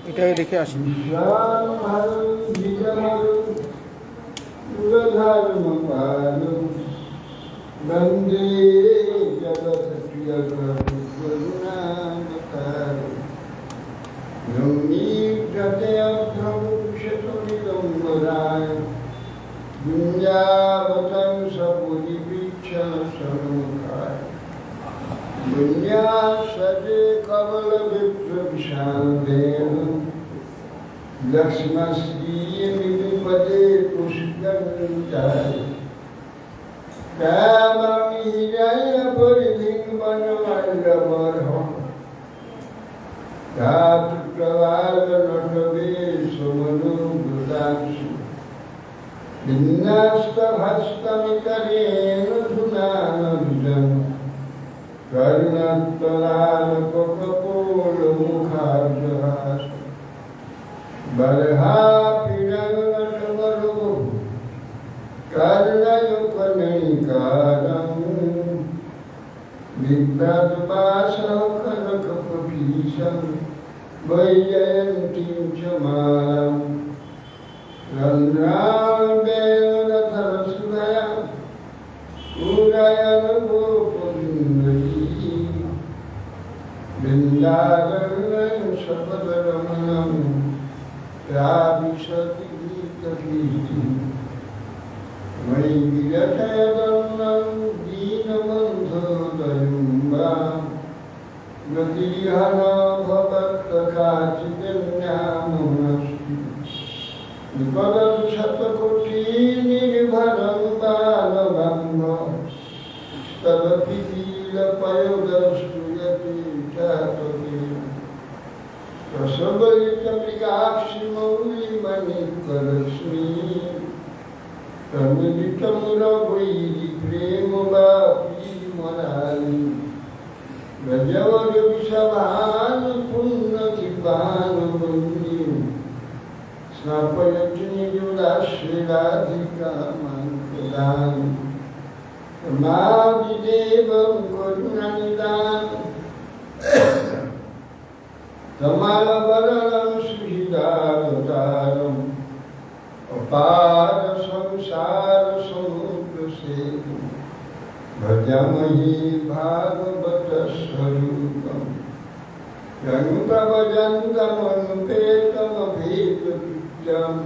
এটাই রেখে আসি। বন্দে জগৎ सजे कमल विशाल लक्ष्मणपदे पुष्कंचाय कामणीजय परिधिंगमनमंडमर्हं धातुप्रवालनटवे सुमनुगुदांशु विन्यास्तहस्तमितरेण धुनानन्दम् कर्णत्तलालकपोलमुखार्जहास बर्हापिरङ्गटमरो कर्णयुपनैकालं बिभ्रद्वासः कनकपपीशं वैजयन्तीं च मालां रन्ध्रावेणधरसुधया पूरयन् गोपविन्दरी वृन्दावनं सपदरमणं राविशति गीतगीतिं मयि विरचयदन्नं दीनबन्धोदयुम्बा गतिर्हन भवत्तकाचिदन्यामनस्ति विपदं शतकोटिनिर्भरं बालभङ्गं तदपि लीलपयोदस्तुयति प्रसवलितमृगाक्षिमौलिमणिकरश्मी तन्मिलितं रवैरि प्रेमवापी मनालि गजवगविषभान् पुण्यकृपानुबन्धिं स्नापयति निजुलाश्रीराधिकामाङ्कदानि मादिदेवं करुणनिदानं तमालवरणं सुहृदावतारम् अपार संसारसमुद्रसेतुं भजामहे भागवतस्वरूपम् यं प्रभजन्तमनुपेतमभेदकृत्यं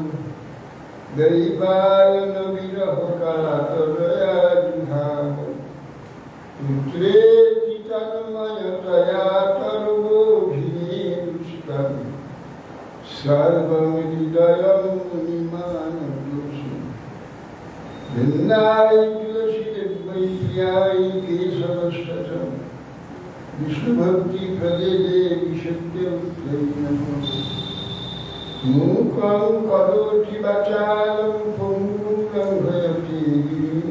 दैवायनविरहकातरयाजुहाव पुत्रेति तन्मयतया सर्वोऽभिनेदुष्टं सर्वं हृदयं मुनिमानतोषि वृन्दायै तुलसीदेवैप्रियायै केशवश्वशं विष्णुभक्तिप्रदे देवि सत्यवत्यै नमः मूकं करोति वाचालं पङ्गुं लङ्घयति गिरिं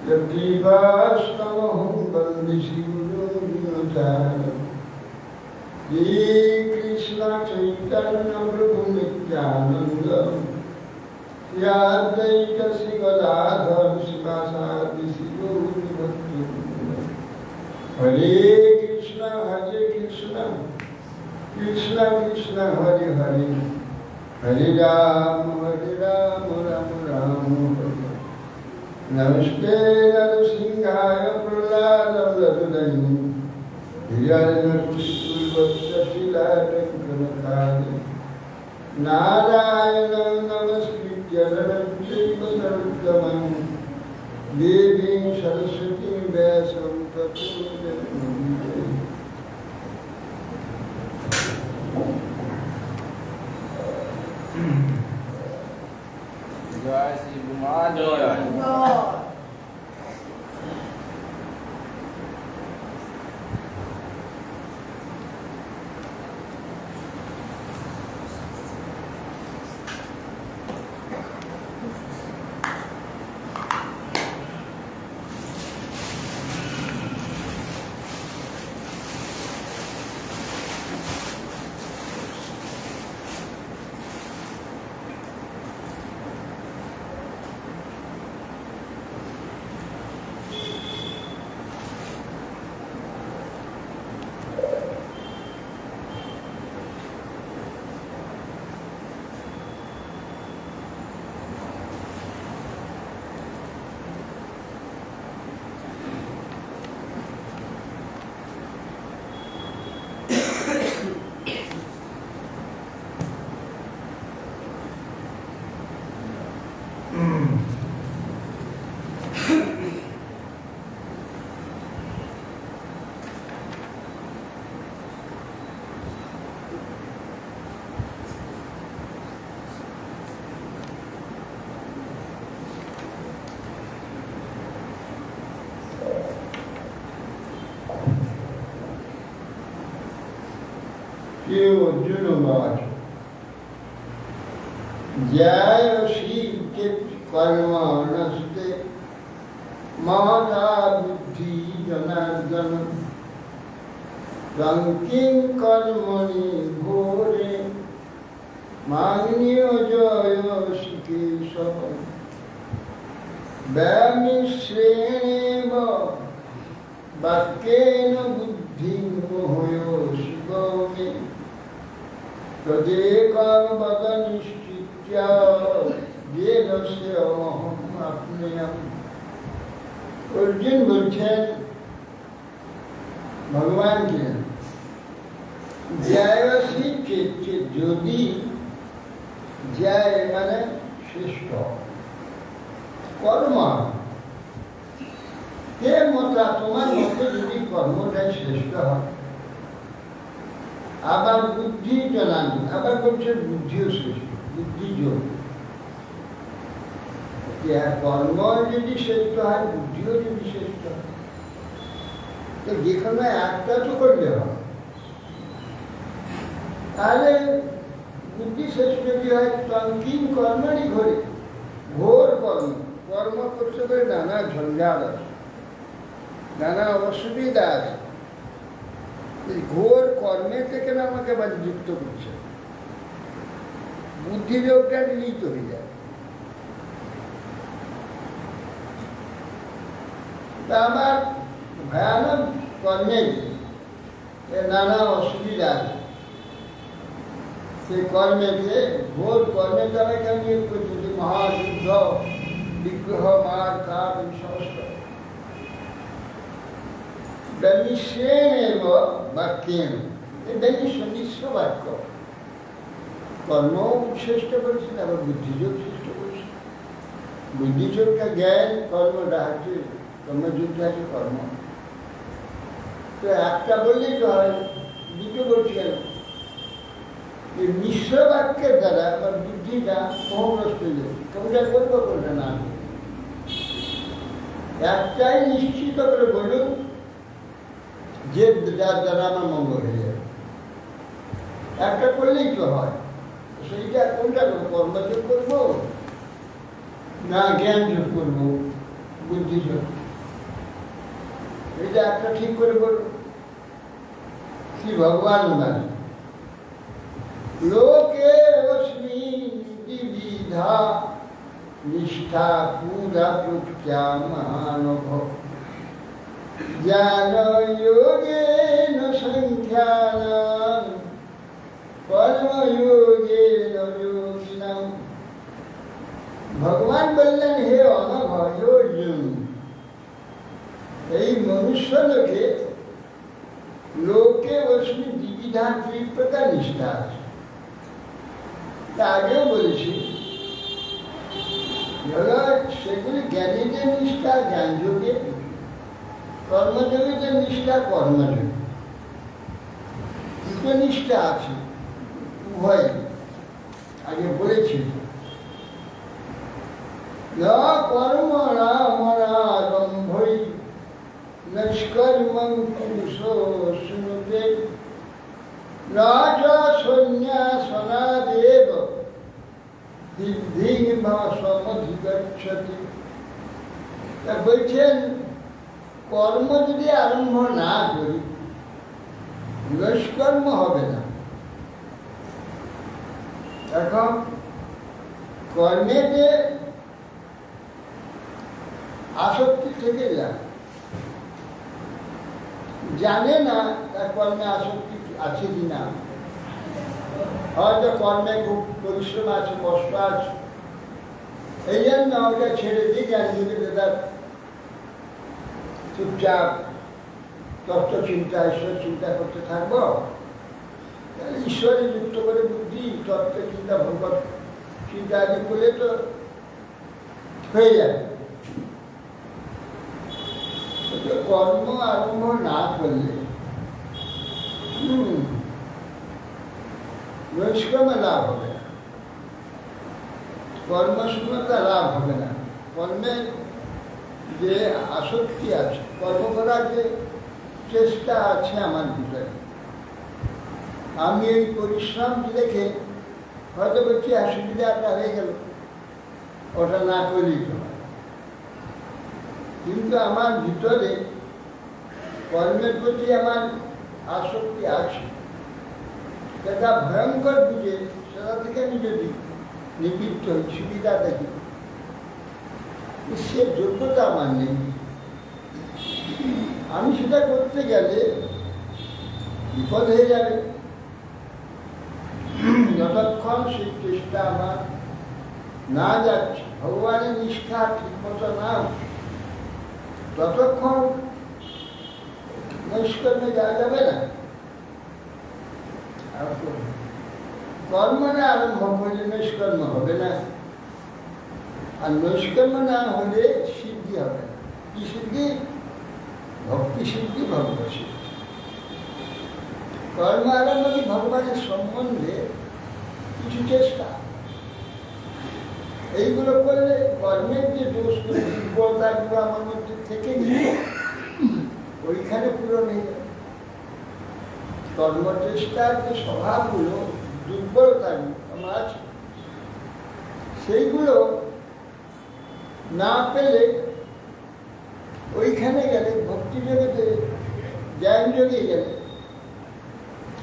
यतीवास्तमहं वन्दे श्रीगुरुं दीनतारम् हे कृष्ण चैतन्य प्रभु नित्यानंद श्री अद्वैत श्री गदाधर शिवासादि श्री गौरभक्तवृंद हरे कृष्ण कृष्ण कृष्ण हरे हरे हरे राम राम राम हरे नमस्ते नरसिंहाय प्रह्लादवदनं हिरण्यकुशशिलाटङ्कनकाले नारायणं नमस्कृत्य नरं चैव नरोत्तमं देवीं सरस्वतीं व्यासं ततो जयमुदीरये। জয় শ্রী উমা জয়। अर्जुन वाच जय शिव के कर्माणस्ते महता बुद्धि जनार्दन संकिं कर्मणि घोरे मान्यो जय शिकेशव व्यामिश्रेणेव वाक्येन बुद्धिं मोहयो शिवो मे तदेकं वद निश्चित्य वेदस्य अहम् आप्नुयामि। अर्जुन बोलছেন ভগবানকে জয়সী চেয়ে যদি জয় মানে শ্রেষ্ঠ কর্ম কে মতা তোমার মতে যদি কর্মটাই শ্রেষ্ঠ হয় আবার বুদ্ধি জানানি আবার বলছে বুদ্ধিও শ্রেষ্ঠ বুদ্ধি যোগ কর্ম যদি শ্রেষ্ঠ হয় বুদ্ধিও যদি শ্রেষ্ঠ হয় তো যেখানে একটা তো করলে হয় তাহলে বুদ্ধি শ্রেষ্ঠ যদি হয় তঙ্কিম কর্মেরই ঘরে ঘোর কর্ম কর্ম করতে গেলে নানা ঝঞ্ঝাট আছে নানা অসুবিধা আছে ঘোর কর্মে থেকে না আমাকে আবার যুক্ত করছে বুদ্ধিযোগটা নিহিত হয়ে যায় তা আমার ভয়ানক কর্মে নানা অসুবিধা আছে সেই কর্মেকে ঘোর কর্মের দ্বারা কেন করছে যে মহাযুদ্ধ বিগ্রহ মার কাপ এই সমস্ত নিঃশ্রেণেব বাক্যেন এটা নিঃস্ব বাক্য কর্ম শ্রেষ্ঠ করেছেন আবার বুদ্ধিযোগ শ্রেষ্ঠ করেছেন বুদ্ধিযোগটা জ্ঞান কর্মটা হচ্ছে কর্মযুদ্ধ আছে কর্ম তো একটা বললেই তো হয় দুটো বলছি কেন মিশ্র বাক্যের দ্বারা আমার বুদ্ধিটা মোহগ্রস্ত হয়ে যাবে কোনটা করবো কোনটা না একটাই নিশ্চিত করে বলুন যে যার দ্বারা আমার মঙ্গল হয়ে যাবে একটা করলেই তো হয় সেইটা কোনটা কর্মযোগ করবো না জ্ঞান যোগ করবো বুদ্ধিযোগ এটা একটা ঠিক করে বলুন শ্রী ভগবান মানে লোকে অস্মিন দ্বিবিধা নিষ্ঠা পুরা প্রত্যা মানব জ্ঞান যোগেন সংখ্যানাম কর্মযোগেন যোগিনাম। ভগবান বললেন হে অনঘ অর্জুন এই মনুষ্য লোকে লোকে অস্মি দ্বিবিধা দুই প্রকার নিষ্ঠা আছে তা আগেও বলেছি সেগুলি জ্ঞানীদের নিষ্ঠা জ্ঞান যোগে কর্মযোগীদের নিষ্ঠা কর্মযোগ দুটো নিষ্ঠা আছে উভয় আগে বলেছি, না কর্ম রামরারম্ভই নষ্কর্মং পুরুষ শুনুতে রাজা সন্ন্যাসনাদেব সিদ্ধিং ভাসমধিগচ্ছতি। তা বলছেন কর্ম যদি আরম্ভ না করি নষ্কর্ম হবে না। এখন কর্মেতে আসক্তি থেকে যায়, জানে না তার কর্মে আসক্তি আছে কিনা, হয়তো কর্মে খুব পরিশ্রম আছে, কষ্ট আছে, এই জন্য ওটা ছেড়ে দিয়ে জ্ঞানযোগে তার চুপচাপ তত্ত্ব চিন্তা ঈশ্বর চিন্তা করতে থাকবো। তাহলে ঈশ্বরে যুক্ত করে বুদ্ধি তত্ত্ব চিন্তা ভগবত চিন্তা আদি করলে তো হয়ে যাবে। কর্ম আরম্ভ না করলে নৈষ্কর্মে লাভ হবে না, কর্মশূন্যতা লাভ হবে না। কর্মের যে আসক্তি আছে, কর্ম করার যে চেষ্টা আছে আমার ভিতরে, আমি এই পরিশ্রম দেখে হয়তো বলছি অসুবিধাটা হয়ে গেল, ওটা না করলেই তো হয়। কিন্তু আমার ভিতরে কর্মের প্রতি আমার আসক্তি আছে, সেটা ভয়ঙ্কর বুঝে সেটা থেকে আমি যদি নিবৃত্ত হই, সুবিধা দেখি, সে যোগ্যতা আমার নেই। আমি সেটা করতে গেলে বিপদ হয়ে যাবে। যতক্ষণ সেই চেষ্টা আমার না যাচ্ছে, ভগবানের নিষ্ঠা ঠিক মতো না, ততক্ষণ নৈষ্কর্মে যাওয়া যাবে না। কর্ম না আরম্ভ করলে নৈষ্কর্ম হবে না, আর নৈষ্কর্ম না হলে সিদ্ধি হবে না। কি সিদ্ধি? ভক্তি সিদ্ধি, ভগবত সিদ্ধি। কর্ম আরম্ভ কি ভগবানের সম্বন্ধে কিছু চেষ্টা, এইগুলো করলে কর্মের যে দোষগুলো দুর্বলতাগুলো আমার মধ্যে থেকে গিয়ে ওইখানে পূরণ হয়ে যাবে। কর্মচেষ্টার যে স্বভাবগুলো দুর্বলতাগুলো আমার আছে, সেইগুলো না পেলে ওইখানে গেলে, ভক্তি জগতে জ্ঞান যোগে গেলে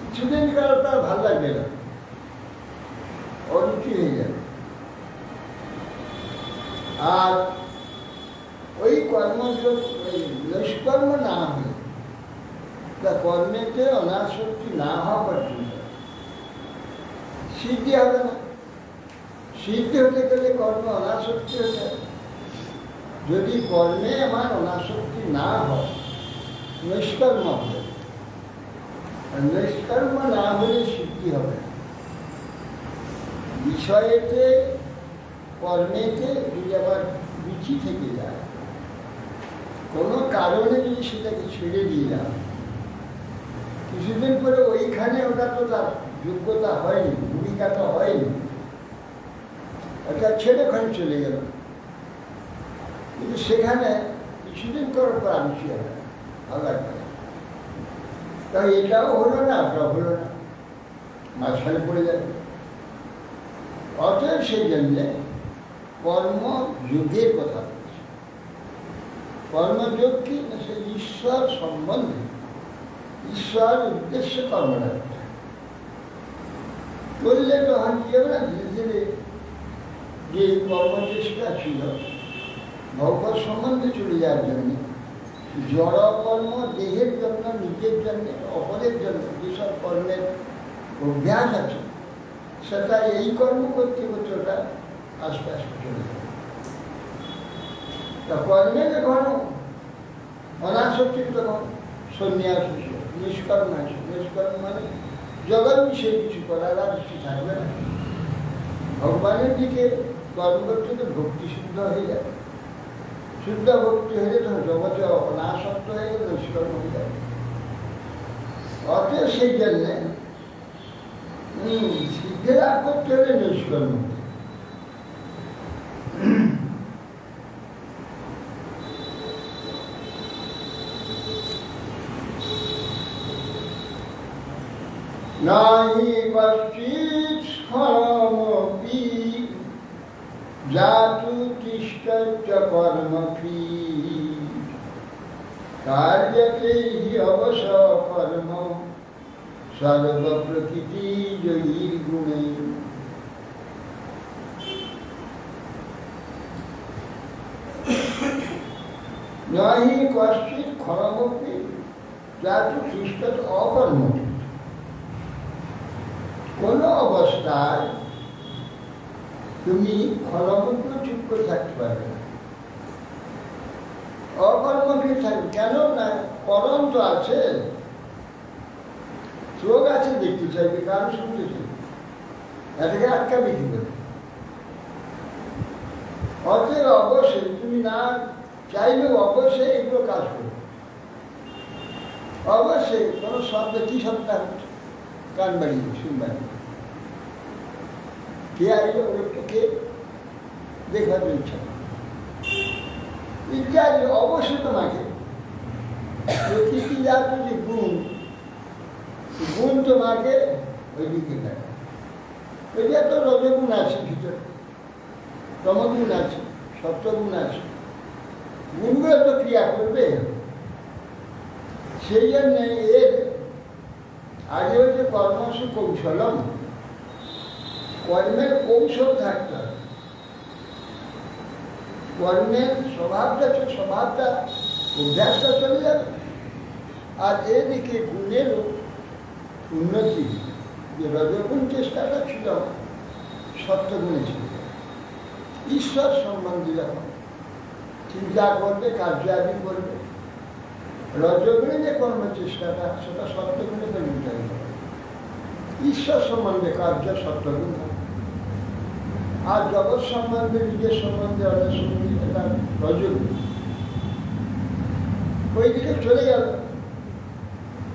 কিছুদিন কাল তার ভালো লাগবে না, অরুচি হয়ে যাবে। আর ওই কর্মযোগ নৈষ্কর্ম না হলে বা কর্মেতে অনাসক্তি না হওয়া পর্যন্ত সিদ্ধি হবে না। সিদ্ধি হতে গেলে কর্ম অনাসক্তি হয়ে যাবে। যদি কর্মে আমার অনাসক্তি না হয় নৈষ্কর্ম হবে, আর নৈষ্কর্ম না হলে সিদ্ধি হবে না। বিষয়েতে কর্মেতে যদি আবার রুচি থেকে যায়, কোনো কারণে যদি সেটাকে ছেড়ে দিয়ে যায়, কিছুদিন পরে ওইখানে ওটা তো তার যোগ্যতা হয়নি, ভূমিকাটা হয়নি, ওটা ছেড়ে ওখানে চলে গেল। কিন্তু সেখানে কিছুদিন করার পর রুচি হবে না, ভালো লাগবে না। তাই এটাও হলো না, ওটাও হলো না, মাঝখানে পড়ে যাবে। অতএব সেই জন্যে কর্মযোগের কথা বলছে। কর্মযোগ কি না, সে ঈশ্বর সম্বন্ধে, ঈশ্বর উদ্দেশ্যে কর্মটা করলে তো হয় কি হবে না, ধীরে ধীরে যে কর্মচেষ্টা ছিল ভগবত সম্বন্ধে চলে যাওয়ার জন্য, জড় কর্ম দেহের জন্য, নিজের জন্য, অপরের জন্য যেসব কর্মের অভ্যাস আছে, সেটা এই কর্ম করতে করতে ওটা আস্তে আস্তে চলে যাবে। তা কর্মে যখন অনাসক্তি, তখন সন্ন্যাস হয়েছে, নিষ্কর্ম আছে। নিষ্কর্ম মানে জগৎ বিষয়ে কিছু করার আর কিছু থাকবে না। ভগবানের দিকে কর্ম করতে তো ভক্তি শুদ্ধ হয়ে যাবে। শুদ্ধ ভক্তি হয়ে তখন জগতে অনাসক্ত হয়ে গেলে নিষ্কর্ম হয়ে যাবে। অতএব সেই জন্যে সিদ্ধি লাভ করতে হলে নিষ্কর্ম। নাহি কশ্চিৎ স্ফলমপি জাতু তিষ্ঠত্য কর্মফি কার্যতে হি অবশ কর্ম সর্বপ্রকৃতি জয়ীর গুণে। নাহি কশ্চিৎ ক্ষণমপি জাতু তিষ্ঠৎ অকর্মফি। কোন অবস্থায় তুমি ক্ষণমুক্ত চুপ করে থাকতে পারবে না, অকর্মফি থাকবে। কেন না? করণ তো আছে, চোখ আছে, দেখতে চাইবে, কান শুনতে চাইবে, এটাকে আটকাবে কি করে? অতএব অবশ্যই তুমি না চাইলেও অবশ্যই এগুলো কাজ করবে। অবশ্যই কোনো শব্দ, কি শব্দ কান বাড়িয়ে শুনবেন, কে আসবে ওর একটু কে দেখবার ইচ্ছা ইত্যাদি। অবশ্যই তোমাকে প্রকৃতি জাত যে গুণ, গুণ তোমাকে ওই দিকে থাকে। ওই যে তো রজগুণ আছে ভিতরে, তমগুণ আছে, সত্যগুণ আছে, গুণগুলো তো ক্রিয়া করবে। সেই জন্য এর আগে হচ্ছে কর্মসু কৌশলম, কর্মের কৌশল থাকতে হবে। কর্মের স্বভাবটা অভ্যাসটা চলে যাবে। আর এদিকে গুণেরও উন্নতি, যে রজগুণ চেষ্টাটা ছিল সত্যগুণে ছিল। ঈশ্বর সম্বন্ধে যখন চিন্তা করবে, কার্যাদি করবে, রজগুণে যে কর্ম চেষ্টাটা সেটা সত্যগুণে পরিণত হবে। ঈশ্বর সম্বন্ধে কার্য সত্যগুণ, আর জগৎ সম্বন্ধে, নিজের সম্বন্ধে, অনেক সম্বন্ধে এটা রজগুণ। ওই দিকে চলে গেল।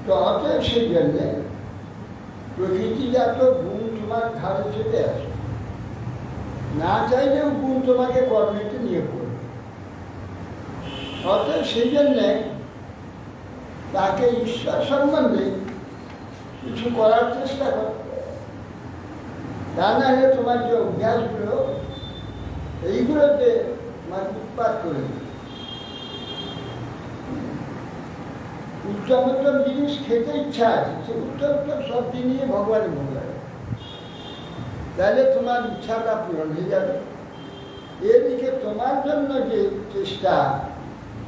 তো অতএব সেই জন্যে প্রকৃতিজাত গুণ তোমার ঘাড়ে চেপে আসে, না চাইলেও গুণ তোমাকে কর্মেতে নিয়ে পড়বে। অতএব সেই জন্যে তাকে ঈশ্বর সম্বন্ধে কিছু করার চেষ্টা করতে, তা না হলে তোমার যে অভ্যাসগুলো এইগুলোতে তোমার উৎপাত করে দেবে। উত্তম উত্তম জিনিস খেতে ইচ্ছা আছে, সে উত্তম উত্তম সব জিনিস ভগবানের ভোগ লাগে, তাহলে তোমার ইচ্ছাটা পূরণ হয়ে যাবে। এদিকে তোমার জন্য যে চেষ্টা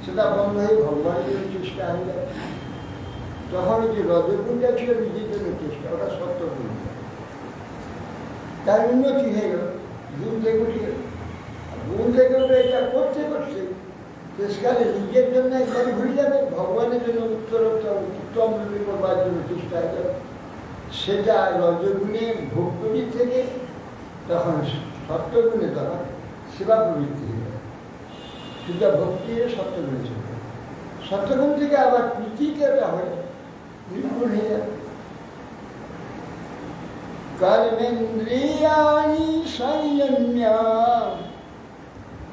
সেটা বন্ধ হয়ে ভগবানের জন্য চেষ্টা হয়ে যাবে। তখন যে রজগুণটা ছিল নিজের জন্য চেষ্টা, ওটা সত্য গুণ, তার উন্নতি হয়ে গেল, গুণ থেকে উঠে গেল। গুণ থেকে উঠে এটা করতে করতে শেষকালে নিজের জন্য একবারে ঘুরে যাবে, ভগবানের জন্য উত্তম রূপে করবার জন্য চেষ্টা হয়ে যাবে। সেটা রজগুণে ভক্তি থেকে তখন সত্যগুণে তখন সেবা প্রবৃত্তি হয়ে যাবে। সেটা ভক্তি হয়ে সত্যগুণে চলে, সত্যগুণ থেকে আবার প্রীতিটা হয়ে নির্গুণ হয়ে যাবে। কর্মেন্দ্রিয়াণি সংযম্য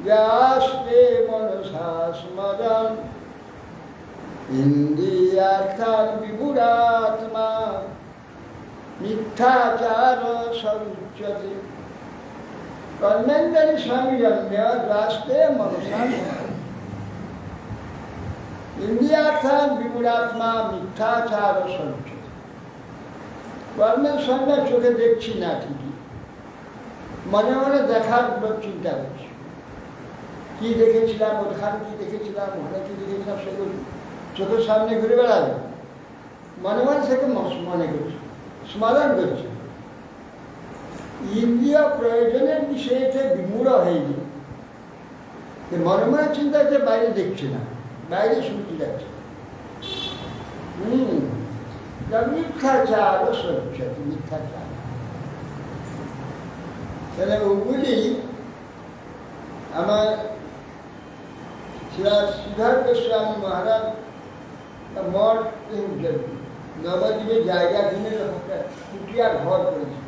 যাস্তে মনসা স্মরণ ইন্দ্রিয়ার্থাৎ বিমূঢ়াত্মা মিথ্যাচার সमुच्यते। কর্মেন্দ্রিয় সংযম্য যাস্তে মনসা ইন্দ্রিয়ার্থাৎ বিমূঢ়াত্মা মিথ্যাচার সमुच्यते। কর্মের সঙ্গে চোখে দেখছি না ঠিকই, মনে মনে দেখার চিন্তা করছি, কি দেখেছিলাম ওখানে, কি দেখেছিলাম ওখানে, কি দেখেছিলাম, সেগুলো চোখের সামনে ঘুরে বেড়াবে, মনে মনে সেকে মনে করছে, স্মরণ করছে। ইন্দ্রিয় প্রয়োজনের বিষয়েতে বিমূঢ় হয়নি, মনে মনে চিন্তা হচ্ছে, বাইরে দেখছে না, বাইরে শুনতে যাচ্ছে। মিথ্যাচার সঞ্চয়, মিথ্যাচার। তাহলে ওগুলি আমার সিদ্ধার্থ স্বামী মহারাজ মঠ নবদ্বীপের জায়গা কিনে একটা আর ঘর করেছি।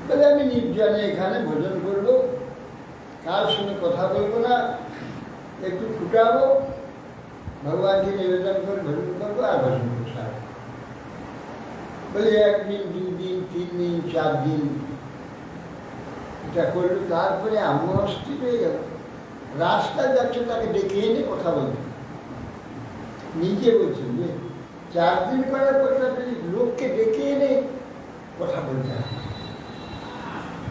বলে আমি নির্জনে এখানে ভোজন করবো, কার সঙ্গে কথা বলবো না, একটু ফুটাবো, ভগবানকে নিবেদন করে ভোজন করবো আর ভোজন করবো। বলে 1 দিন 2 দিন 3 দিন 4 দিন এটা করলো। তারপরে আমি অস্থির হয়ে গেল। রাস্তায় যাচ্ছে তাকে ডেকে এনে কথা বলবে, নিজে বলছেন যে 4 দিন করার পর লোককে ডেকে এনে কথা বলতে হবে,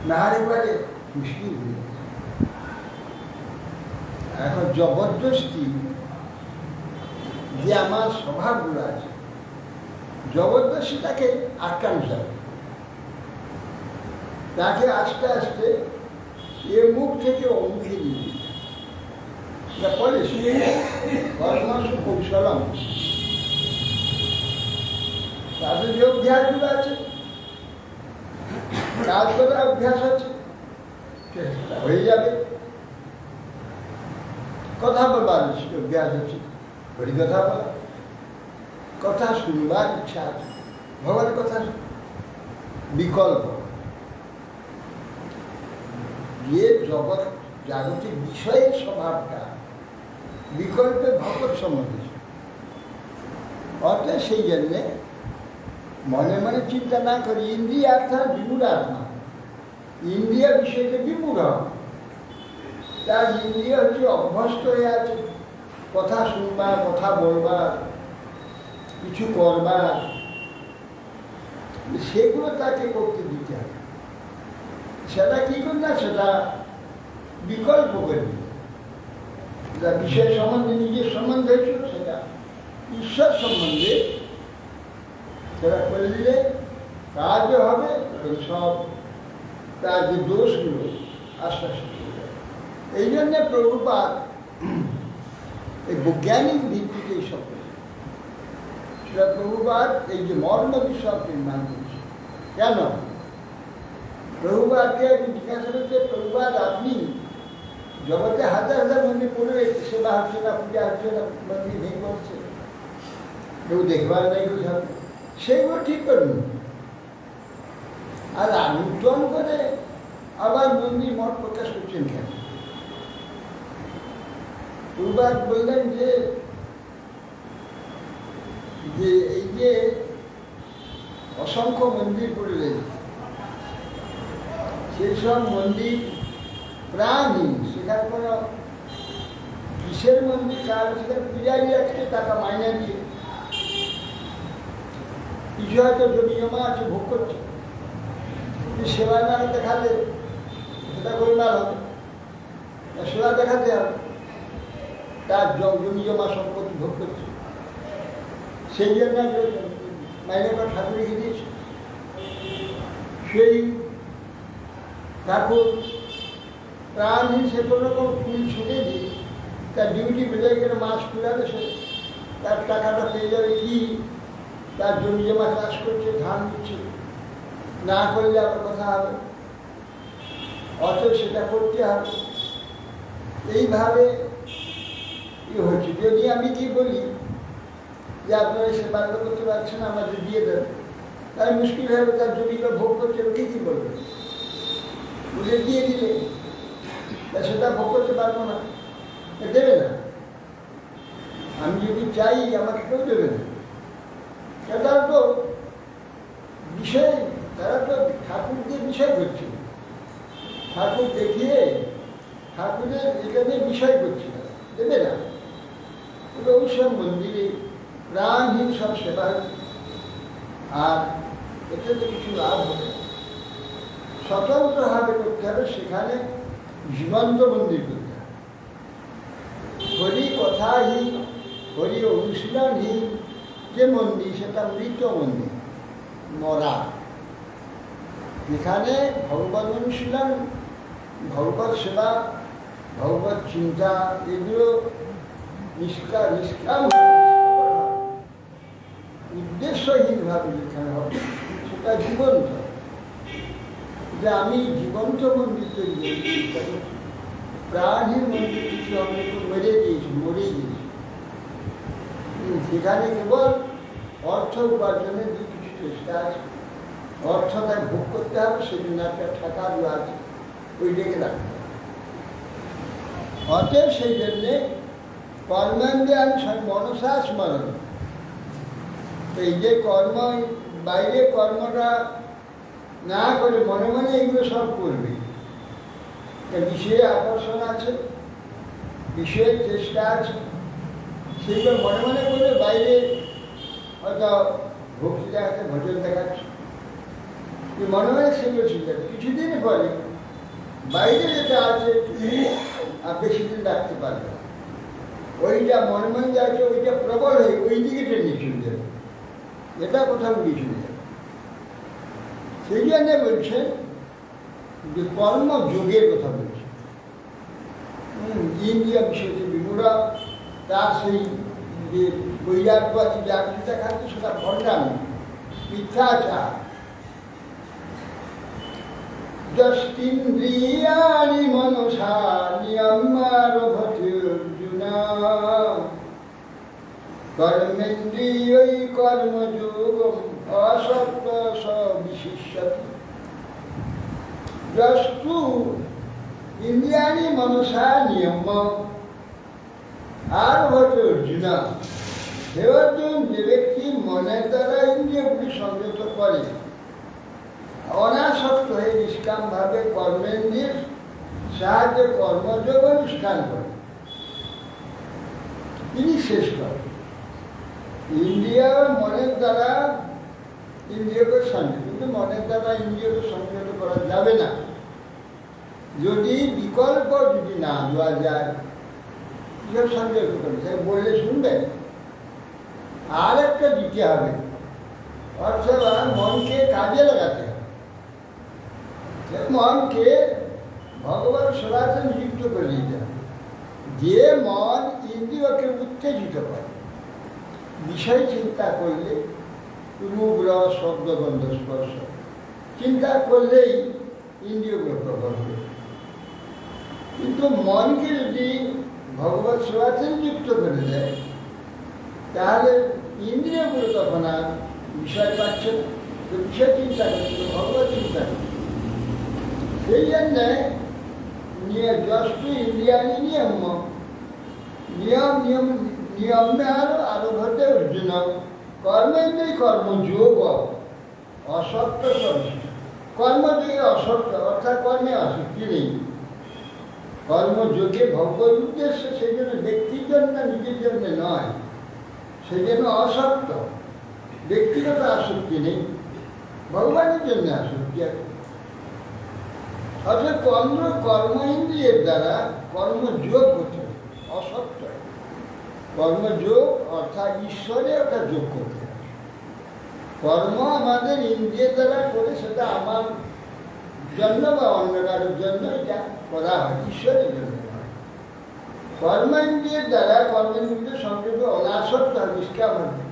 না এবারে মুশকিল হয়ে যাবে। এখন জবরদস্তি যে আমার স্বভাবগুলো আছে, জবরদস্তি তাকে আটকানো যাবে। তাকে আস্তে আস্তে এ মুখ থেকে ও মুখে নিয়ে এটা পলিসি, কর্মসু কৌশলম। তাদের যে অভ্যাসগুলো আছে, কাজ করার অভ্যাস আছে, সেটা হয়ে যাবে। কথা বলবার অভ্যাস আছে, হরি কথা বলা, কথা শুনবার ইচ্ছা আছে, ভগবানের কথা বিকল্প যে জগৎ জাগতিক বিষয়ের স্বভাবটা বিকল্পে ভগৎ সম্বন্ধে। অর্থাৎ সেই জন্যে মনে মনে চিন্তা না করি ইন্দ্রিয় অর্থাৎ বিমূঢ় আত্মা, ইন্দ্রিয় বিষয়কে বিমূঢ়, তার ইন্দ্রিয় হচ্ছে অভ্যস্ত হয়ে আছে কথা শুনবার, কথা বলবার, কিছু করবার, সেগুলো তাকে করতে দিতে হবে। সেটা কি করি না, সেটা বিকল্প করে দিতে, যা বিষয় সম্বন্ধে নিজের সম্বন্ধে ছিল সেটা ঈশ্বর সম্বন্ধে সেটা করে দিলে কাজও হবে, সব তার যে দোষগুলো আস্তে আস্তে চলে যাবে। এই জন্যে প্রভুপাদ এই বৈজ্ঞানিক ভিত্তিতে এইসব করেছে। সেটা প্রভুপাদ এই যে মর্ম বিশ্বাস নির্মাণ করেছে। কেন? প্রভুপাদকে আমি জিজ্ঞাসা করতে, প্রভুপাদ আপনি জগতে হাজার হাজার মন্দির পড়ে রয়েছে, সেবা হচ্ছে না, পূজা হচ্ছে না, মন্দির ভেঙে পড়ছে, কেউ দেখবার নেই, কোথাও সেইগুলো ঠিক করুন। আর নূতন করে আবার মন্দির মঠ প্রকাশ করছেন কেন? প্রভুপাদ বললেন যে এই যে অসংখ্য মন্দির পড়ে রয়েছে, সেই সব মন্দির প্রাণহীন, সেখানে কোনো কিসের মন্দির, কার সেখানে পূজারি রাখছে টাকা মাইনে দিয়ে, কিছু হয়তো জমি জমা আছে ভোগ করছে, সেবা না দেখালে সেটা গোলমাল হবে, সেবা দেখাতে হবে, তার জমি জমা সম্পত্তি ভোগ করছে, সেই জন্য মাইনে করে ঠাকুর রেখে দিয়েছে। সেই ঠাকুর প্রাণহীন, সে কোনো রকম ফুল ছুটে দিয়ে তার ডিউটি বেড়ে গেলে মাছ ফুলাবে, সে তার টাকাটা পেয়ে যাবে। কি তার জমি জমা চাষ করছে, ধান দিচ্ছে, না করলে আবার কথা হবে, অথচ সেটা করতে হবে। এইভাবে হচ্ছে। যদি আমি কি বলি যে আপনারা সেবা করতে পারছেন, আমাদের দিয়ে দেন, তাই মুশকিল হয়ে যাবে। তার জমিটা ভোগ করছে, ওকে কি বলবে? বুঝে দিয়ে দিলে সেটা ভোগ করতে পারবো না, দেবে না। আমি যদি চাই আমাকে কেউ দেবে না। তারা তো বিষয়, তারা তো ঠাকুর দিয়ে বিষয় করছে, ঠাকুর দেখিয়ে ঠাকুরের এখানে বিষয় করছে, দেবে না। ওই সব মন্দিরে প্রাণহীন সব সেবা হচ্ছে, আর এতে তো কিছু লাভ হবে। স্বতন্ত্রভাবে করতে হবে, সেখানে জীবন্ত মন্দির করতে হবে। হরি কথাহীন, হরি অনুশীলনহীন যে মন্দির, সেটা মৃত মন্দির, মরা। এখানে ভগবত অনুশীলন, ভগবত সেবা, ভগবত চিন্তা, এগুলো নিষ্কাম উদ্দেশ্যহীনভাবে যেখানে হবে, সেটা জীবন্ত। যে আমি জীবন্ত মন্দির তৈরি করি, প্রাণহীন মন্দির কিছু আমি একটু মরে গিয়েছি। সেখানে কেবল অর্থ উপার্জনের যে কিছু চেষ্টা আছে, অর্থটা ভোগ করতে হবে, সেজন্য একটা ঠাকার আছে, ওইটাকে রাখতে হবে। অতএব সেই জন্যে কর্মেন্দ্রিয়ান মনসা স্মরণ, এই যে কর্ম, বাইরে কর্মটা না করে মনে মনে এগুলো সব করবে। বিষয়ে আকর্ষণ আছে, বিষয়ের চেষ্টা আছে, সেগুলো মনে মনে করলে বাইরে হয়তো ভক্তি দেখাচ্ছে, ভজন দেখাচ্ছে, মনে মনে সেগুলো চিন্তা করে কিছুদিন পরে বাইরে যেটা আছে আর বেশি দিন রাখতে পারবে না। ওইটা মনে মনে যাচ্ছে, ওইটা প্রবল হয়ে ওই দিকে টেনে চলে যাবে, এটা কোথাও উড়িয়ে চলে যাবে। সেই জন্য বলছেন যে কর্মযোগের কথা বলছে। ইন্দ্রিয় বিষয়টি বিমূঢ়, তার সেই যে বৈরাগ্যবাদী জাগৃতি দেখাচ্ছে সেটা ভণ্ডামি, মিথ্যাচার। যষ্টিন্দ্রিয়াণি মনসা নিয়ম্যারভতে অর্জুনা কর্মেন্দ্রিয়ৈ কর্মযোগম অসক্ত সবিশিষ্যতি। যস্তু ইন্দ্রিয়াণি মনসা নিয়ম্য আরভতে অর্জুনা, হে অর্জুন, যে ব্যক্তি মনের দ্বারা ইন্দ্রিয়গুলি সংযত করে, অনাসক্ত হয়ে নিষ্কামভাবে কর্মেন্দ্রিয়ের সাহায্যে কর্মযোগ অনুষ্ঠান করে, তিনি শ্রেষ্ঠ। ইন্দ্রিয় মনের দ্বারা ইন্দ্রিয়কে সংযত, কিন্তু মনের দ্বারা ইন্দ্রিয়কে সংযত করা যাবে না যদি বিকল্প যদি না দেওয়া যায়। কিসব সংযত করে বললে শুনবেন, আর একটা দিতে হবে, অর্থাৎ মনকে কাজে লাগাতে হবে। মনকে ভগবান সেবাতে নিযুক্ত করে দিতে হবে। যে মন ইন্দ্রিয়কে উত্তেজিত করে, বিষয় চিন্তা করলে, রূপ রস শব্দ গন্ধ স্পর্শ চিন্তা করলেই ইন্দ্রিয়গুলো প্রভাব হবে। কিন্তু মনকে যদি ভগবত সেবাতে নিযুক্ত করে দেয়, তাহলে ইন্দ্রিয়গুলো তখন আর বিষয় পাচ্ছে না, তো বিষয় চিন্তা করছে, ভগবত চিন্তা করছে। সেই জন্যে যষ্টু ইন্দ্রিয়াণি নিয়ম নিয়ম নিয়ম নিয়মে আরভতে অর্জুন কর্মেন্দ্রিয় কর্মযোগ অসক্ত সবিশিষ্ট। কর্মযোগে অসক্ত, অর্থাৎ কর্মে আসক্তি নেই। কর্মযোগে ভগবত উদ্দেশ্য, সেই জন্য ব্যক্তির জন্য নিজের জন্য নয়, সেই জন্য অসক্ত, ব্যক্তিগত আসক্তি নেই, ভগবানের জন্য আসক্তি আছে। অর্থাৎ কর্ম ইন্দ্রিয়ের দ্বারা কর্মযোগ হচ্ছে অসক্ত। কর্মযোগ অর্থাৎ ঈশ্বরে ওটা যোগ করতে হবে। কর্ম আমাদের ইন্দ্রিয়ের দ্বারা করে, সেটা আমার জন্য বা অন্য কারোর জন্য এটা করা হয়, ঈশ্বরের জন্য হয়। কর্মেন্দ্রিয়ের দ্বারা কর্মেন্দ্রিয় সংযত অনাসক্ত নিষ্কাম হবে।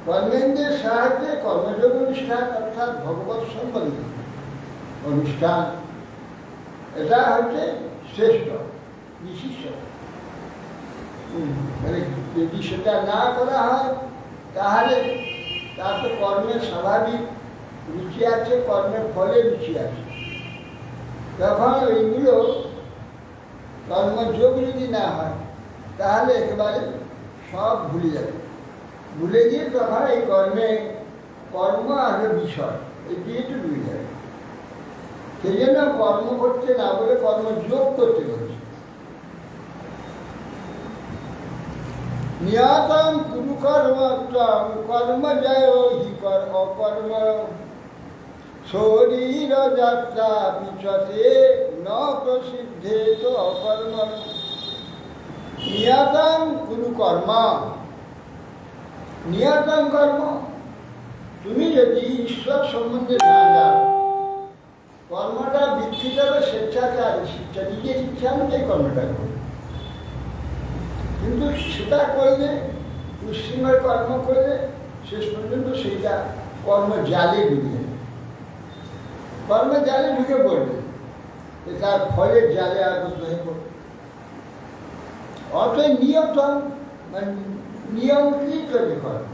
কর্মেন্দ্রিয়ের সাহায্যে কর্মযোগ অনুষ্ঠান অর্থাৎ ভগবত সম্বন্ধে অনুষ্ঠান, এটা হচ্ছে শ্রেষ্ঠ বিশিষ্ট। মানে যদি সেটা না করা হয়, তাহলে তার তো কর্মের স্বাভাবিক রুচি আছে, কর্মের ফলে রুচি আছে, তখন ওইগুলো কর্মযোগ যদি না হয়, তাহলে একেবারে সব ভুলে যাবে। ভুলে গিয়ে তখন এই কর্ম আর বিষয় এই দুটো ডুবে যাবে। সেই জন্য কর্ম করতে না বলে কর্মযোগ করতে বলছে। নিয়তম কুরু কর্ম কর্ম জয় হি অকর্ম শরীর যাত্রা পিছতে ন প্রসিদ্ধে তো অকর্ম। নিয়তম কুরু কর্ম, নিয়তম কর্ম, তুমি যদি ঈশ্বর সম্বন্ধে না জানো, কর্মটা বৃদ্ধি করবে স্বেচ্ছাচার, শিক্ষা নিজের ইচ্ছা অনুযায়ী কর্মটা করবে। কিন্তু সেটা করলে, উচ্ছৃঙ্খল কর্ম করলে শেষ পর্যন্ত সেইটা কর্ম জালে ঢুকে যাবে, কর্ম জালে ঢুকে পড়বে, তার ফলের জালে আবদ্ধ হয়ে পড়বে। অতএব নিয়তম মানে নিয়মকৃত যে কর্ম,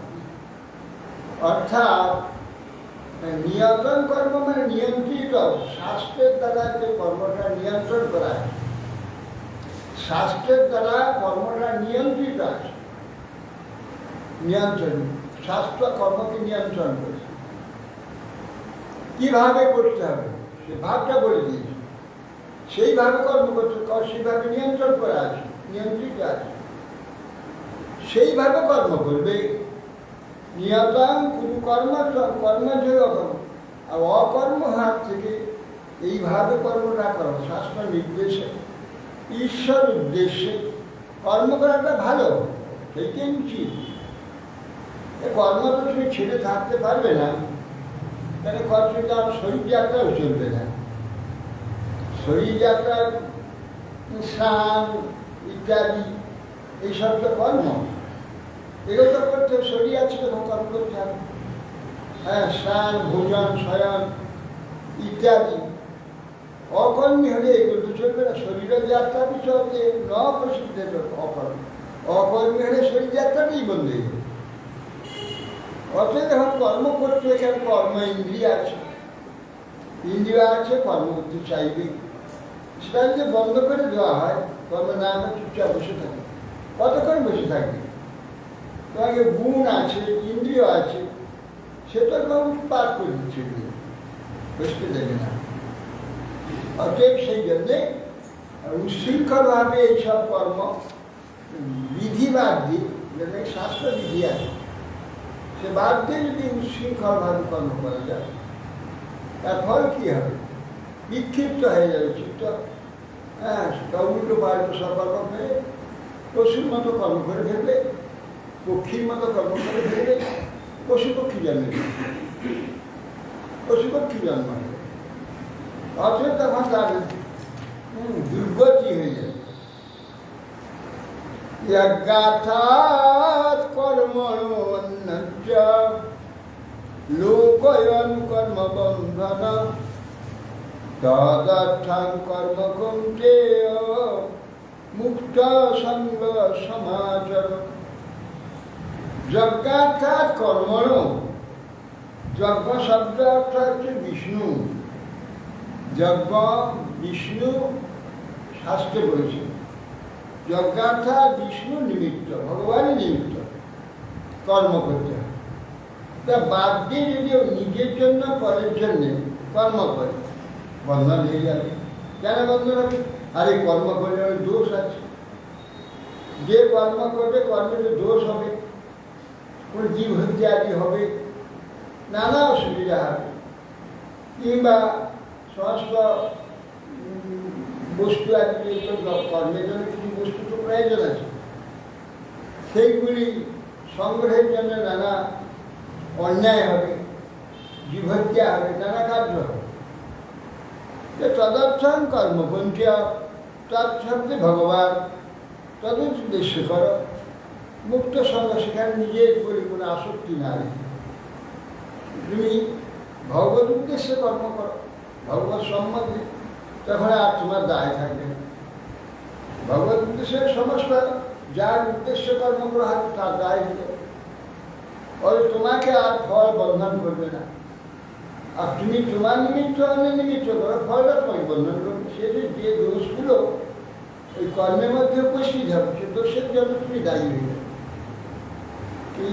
অর্থাৎ নিয়ন্ত্রণ কর্ম মানে নিয়ন্ত্রিত, শাস্ত্রের দ্বারা যে কর্মটা নিয়ন্ত্রণ করা হয়, শাস্ত্রের দ্বারা কর্মটা নিয়ন্ত্রিত আছে। নিয়ন্ত্রণ, শাস্ত্র কর্মকে নিয়ন্ত্রণ করেছে। কিভাবে করতে হবে সে ভাবটা বলে দিয়েছে, সেইভাবে কর্ম করতে, সেইভাবে নিয়ন্ত্রণ করা আছে, নিয়ন্ত্রিত আছে, সেইভাবে কর্ম করবে। নিয়তং কোনো কর্মযোগম, আর অকর্ম হাত থেকে এইভাবে কর্মটা করো শাস্ত্র নির্দেশে, ঈশ্বর উদ্দেশ্যে কর্ম করাটা ভালো, সেইটাই উচিত। কর্ম তো তুমি ছেড়ে থাকতে পারবে না, তাহলে কর্মটা আমার শরীর যাত্রাও চলবে না। শরীর যাত্রার স্নান ইত্যাদি এইসব তো কর্ম, এগুলো তো করতে শরীর আছে তখন কর্ম করতে হবে। হ্যাঁ, স্নান ভোজন শয়ন ইত্যাদি অকর্মী হলে এগুলো তো চলবে না। শরীরের যাত্রাটি চলতে ন প্রসিদ্ধ অকর্ম, অকর্মী হলে শরীর যাত্রাটাই বন্ধ হয়ে যাবে। অতএব যখন কর্ম করতে, এখানে কর্ম ইন্দ্রিয় আছে, ইন্দ্রিয় আছে, কর্ম করতে চাইবে। সেটা যদি বন্ধ করে দেওয়া হয়, কর্ম না আমরা চুপচাপ বসে থাকি, কতক্ষণ বসে থাকবে? তোমাকে গুণ আছে, ইন্দ্রিয় আছে, সেটা তোমাকে পার করে দিচ্ছে, বসতে দেবে না। অতএব সেই জন্যে উশৃঙ্খলভাবে এইসব কর্ম বিধি বাদ দিয়ে, যেটা শাস্ত্র বিধি আছে, সে বাদ দিয়ে যদি উশৃঙ্খলভাবে কর্ম করা যায়, তার ফল কি হবে? বিক্ষিপ্ত হয়ে যাবে চিত্ত। হ্যাঁ, উল্টো পাল্টো সব কর্ম করে পশুর মতো কর্ম করে ফেলবে, পক্ষীর মতো কর্ম করে ফেলবে, পশু পক্ষী জন্মে, পশু পক্ষী জন্ম হবে। অথচ তখন তার দুর্গতি হয়ে যাবে। যজ্ঞাথাৎ কর্মণ্য লোকয়ন কর্মবন্ধন তদর্থং কর্ম কুঞ্চেয় মুক্ত সঙ্গ সমাচর। যজ্ঞার্থাৎ কর্মণ, যজ্ঞ শব্দ অর্থ হচ্ছে বিষ্ণু। যজ্ঞ বিষ্ণু শাস্ত্রে বলেছে। যজ্ঞার্থাৎ বিষ্ণু নিমিত্ত, ভগবানের নিমিত্ত কর্ম করতে হয়। তা বাদ দিয়ে যদি নিজের জন্য পরের জন্যে কর্ম করে, বন্ধন হয়ে যাবে। কেন বন্ধন হবে? আরে কর্ম করলে দোষ আছে, যে কর্ম করবে কর্মের দোষ হবে, কোন জীব হত্যাদি হবে, নানা অসুবিধা হবে। কিংবা সমস্ত বস্তু আদি কর্মের জন্য কিছু বস্তু তো প্রয়োজন আছে, সেইগুলি সংগ্রহের জন্য নানা অন্যায় হবে, জীব হত্যা হবে, নানা কার্য হবে। তদর্থং কর্মপন্থী, তৎশব্দে ভগবান, তদুদ্দেশ্য করো মুক্ত সঙ্গ, সেখানে নিজের উপরে কোনো আসক্তি না রেখে তুমি ভগবত উদ্দেশ্যে কর্ম করো, ভগবত সম্বন্ধে, তখন আর তোমার দায় থাকবে না। ভগবত উদ্দেশ্যে সমস্ত যার উদ্দেশ্য কর্ম করা হয় তার দায় হয়ে যাবে, তোমাকে আর ফল বন্ধন করবে না। আর তুমি তোমার নিমিত্ত অন্য নিমিত্ত করো, ফলটা তোমাকে বন্ধন করবে। সে যে দোষগুলো ওই কর্মের মধ্যে উপস্থিত হবে, সে দোষের জন্য তুমি দায়ী হয়ে যাবে।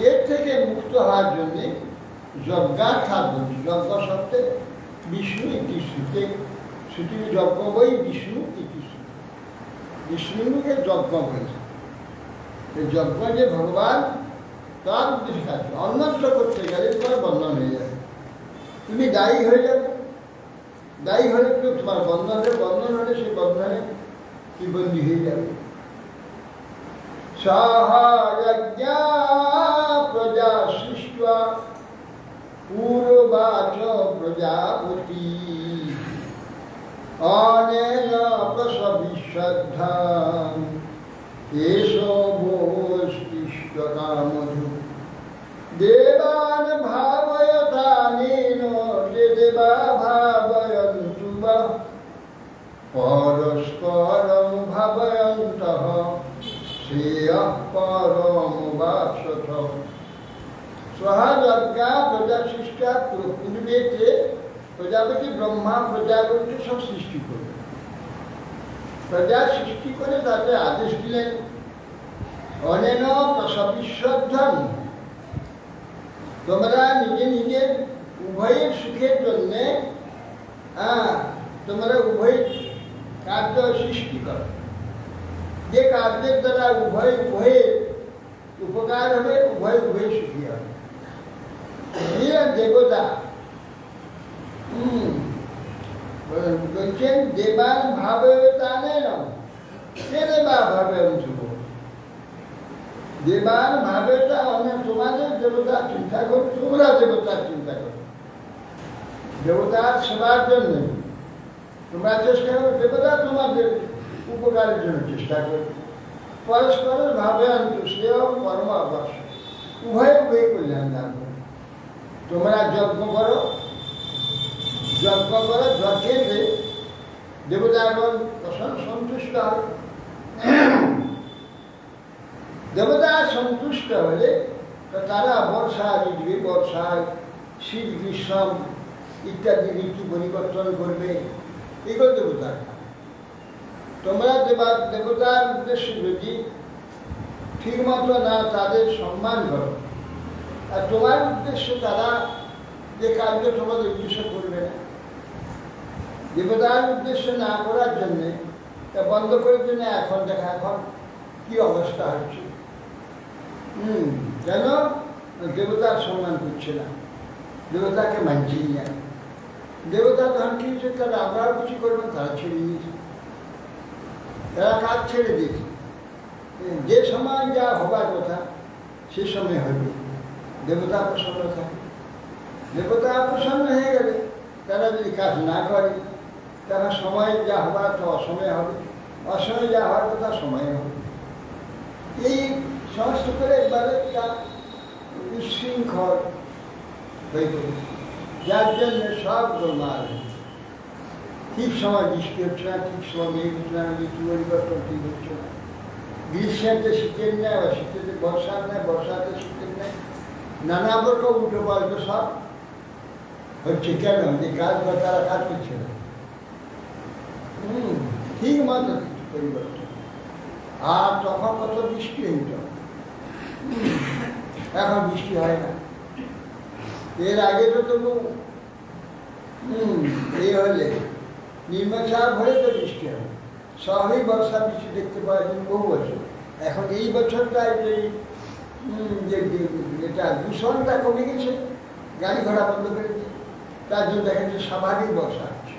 এর থেকে মুক্ত হওয়ার জন্যে যজ্ঞার্থাৎ বলছি। যজ্ঞ শব্দে বিষ্ণু ইতি শ্রুতে, শ্রুতি যজ্ঞ বই বিষ্ণু ইতি শ্রুতে, বিষ্ণুকে যজ্ঞ বলছে। যজ্ঞ যে ভগবান তার উদ্দেশ্যে কাজ, অন্যত্র করতে গেলে তোমার বন্ধন হয়ে যাবে, তুমি দায়ী হয়ে যাবে। দায়ী হলে তোমার বন্ধন হলে সেই বন্ধনে কি বন্দী হয়ে যাবে। সহযজ্ঞা প্রজা সৃষ্টা পূর্বাচ প্রজাপতি অনেন প্রসবিশ্রদ্ধাম এষবোষ্টিষ্টকামধু দেবান ভাবয়তানেন দেবা ভাবয়ন্তু বা পরস্পরং ভাবয়ন্তঃ শ্রেয়ঃ পরম বাসত। সহযজ্ঞা প্রজা সৃষ্টা পূর্বে পেটে প্রজাপতি ব্রহ্মা প্রজাপতি সব সৃষ্টি করবে। প্রজা সৃষ্টি করে তাদের আদেশ দিলেন, অনেন প্রসবিশ্বর্ধন, তোমরা নিজে নিজের উভয়ের সুখের জন্যে তোমরা উভয় কার্য সৃষ্টি করো, যে কার্যের দ্বারা উভয়ের উপকার হবে, উভয় সুখী হবে। দেবতা বলছেন দেবান ভাবে তানেন কে দেবা ভাবে শুভ, দেবান ভাবে তোমাদের দেবতা চিন্তা করো, তোমরা দেবতার চিন্তা করো, দেবতার সেবার জন্য তোমরা চেষ্টা করো, দেবতা তোমাদের উপকারের জন্য চেষ্টা করো। পরস্পরের ভাবে শ্রেয় কর্ম অবশ্য, উভয় কল্যাণ দান করো। তোমরা যজ্ঞ করো, যজ্ঞে দেবতাগণ সন্তুষ্ট হবে। দেবতা সন্তুষ্ট হলে তারা বর্ষা ঋতু, বর্ষা শীত গ্রীষ্ম ইত্যাদি ঋতু পরিবর্তন করবে, এগুলো দেবতার। তোমরা দেবতার উদ্দেশ্য যদি ঠিক মতো না তাদের সম্মান করো, আর তোমার উদ্দেশ্য তারা যে কার্য তোমাদের উদ্দেশ্য করবে না, দেবতার উদ্দেশ্য না করার জন্যে তা বন্ধ করে জন্য এখন দেখা এখন কি অবস্থা হচ্ছে। কেন দেবতার সম্মান করছে না, দেবতাকে মানছি না। দেবতা ধন কিনছে, তারা আমরাও কিছু করবেন, তারা ছেড়ে দিয়েছে, তারা কাজ ছেড়ে দিয়েছে। যে সময় যা হবার কথা সে সময় হবে, দেবতা প্রসন্ন থাকে। দেবতা প্রসন্ন হয়ে গেলে তারা যদি কাজ না করে, তারা সময় যা হবার তো অসময় হবে, অসময় যা হওয়ার কথা সময় হবে। এই সমস্ত করে একবারে একটা বিশৃঙ্খল হয়ে পড়েছে, যার জন্য সব গোলমাল। ঠিক সময় বৃষ্টি হচ্ছে না, ঠিক সময় মেঘ হচ্ছে না, ঋতু পরিবর্তন ঠিক হচ্ছে না। গ্রীষ্মেতে শীতের নেয়, বা শীতেতে বর্ষার নেয়, বর্ষাতে শীতের নেয়, নানা রকম উল্টো পাল্টো সব হচ্ছে। কেন? যে কাজ বা তারা কাজ করছে না, ঠিক মতো পরিবর্তন। আর তখন কত বৃষ্টি হইত, এখন বৃষ্টি হয় না। এর আগে তো তবু এই হলে নিম্নচাপ হলে তো বৃষ্টি হবে, স্বাভাবিক বর্ষা বৃষ্টি দেখতে পাওয়া যায় বহু বছর। এখন এই বছরটা যেটা দূষণটা কমে গেছে, গাড়ি ঘোড়া বন্ধ করে দিচ্ছে, তার জন্য দেখা যাচ্ছে স্বাভাবিক বর্ষা হচ্ছে।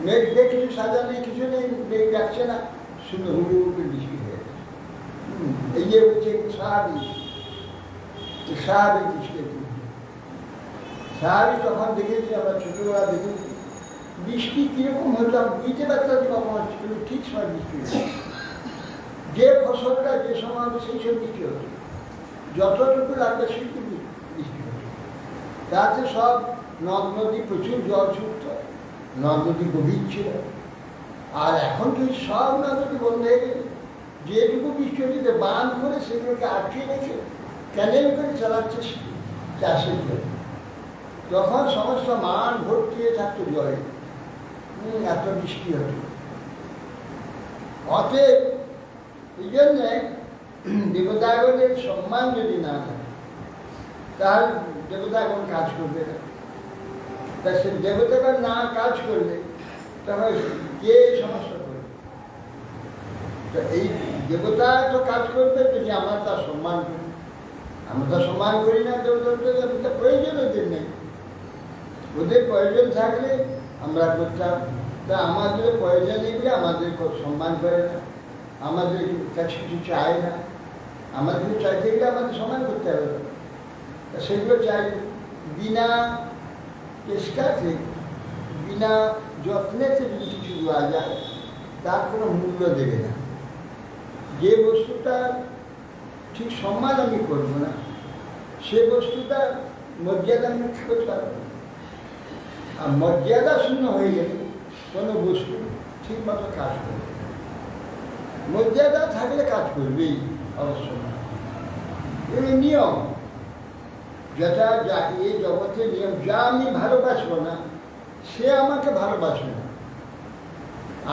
মেঘ কিছু সাজা নেই, কিছু নেই, মেঘ যাচ্ছে না, শুধু হুড়ু হুড়ু বৃষ্টি হয়ে গেছে। এই যে হচ্ছে স্বাভাবিক বৃষ্টি। স্বাভাবিক তখন দেখেছি, আমরা ছোটবেলা দেখেছি বৃষ্টি কিরকম হতো আমি বুঝতে পারতাম কখন হচ্ছে, কিন্তু ঠিক সময় বৃষ্টি হচ্ছে। যে ফসলটা যে সময় হবে সেই সব বৃষ্টি হতো, যতটুকু লাগবে সেটুকু বৃষ্টি হতো। তাতে সব নদ নদী প্রচুর জল ছুটত, নদ নদী গভীর ছিল। আর এখন তো সব নদ নদী বন্ধ হয়ে গেছে, যেটুকু বৃষ্টি হচ্ছে বাঁধ করে সেগুলোকে আটকে রেখে ক্যানেল করে চালাচ্ছে চাষের জন্য। তখন সমস্ত মান ভর্তি হয়ে থাকতো জলে, এত বৃষ্টি হতো। অতএব এই জন্যে দেবতাগণের সম্মান যদি না থাকে, তাহলে দেবতাগণ কাজ করবে না। তা সে দেবতাগণ না কাজ করলে তাহলে কে সমস্যা করবে? তো এই দেবতা তো কাজ করবে যদি আমরা তার সম্মান করি। আমরা তো সম্মান করি না দেবতাদের, প্রয়োজন ওদের নেই। ওদের প্রয়োজন থাকলে আমরা করতাম। তা আমাদের প্রয়োজন নেই বলে আমাদের সম্মান করে না, আমাদের কাছে কিছু চায় না। আমাদের কিছু চাইতে গেলে আমাদের সম্মান করতে হবে। তা সেগুলো চাই বিনা চেষ্টাতে, বিনা যত্নেতে যদি কিছু দেওয়া যায়, তার কোনো মূল্য দেবে না। যে বস্তুটা ঠিক সম্মান আমি করবো না, সে বস্তুটা মর্যাদা আমি করতে পারবো না। আর মর্যাদা শূন্য হয়ে গেলে কোনো বস্তু ঠিক মতো কাজ করবে। মর্যাদা থাকলে কাজ করবেই, অবশ্য না, এগুলো নিয়ম। যেটা যা এই জগতের নিয়ম, যা আমি ভালোবাসবো না সে আমাকে ভালোবাসবে না,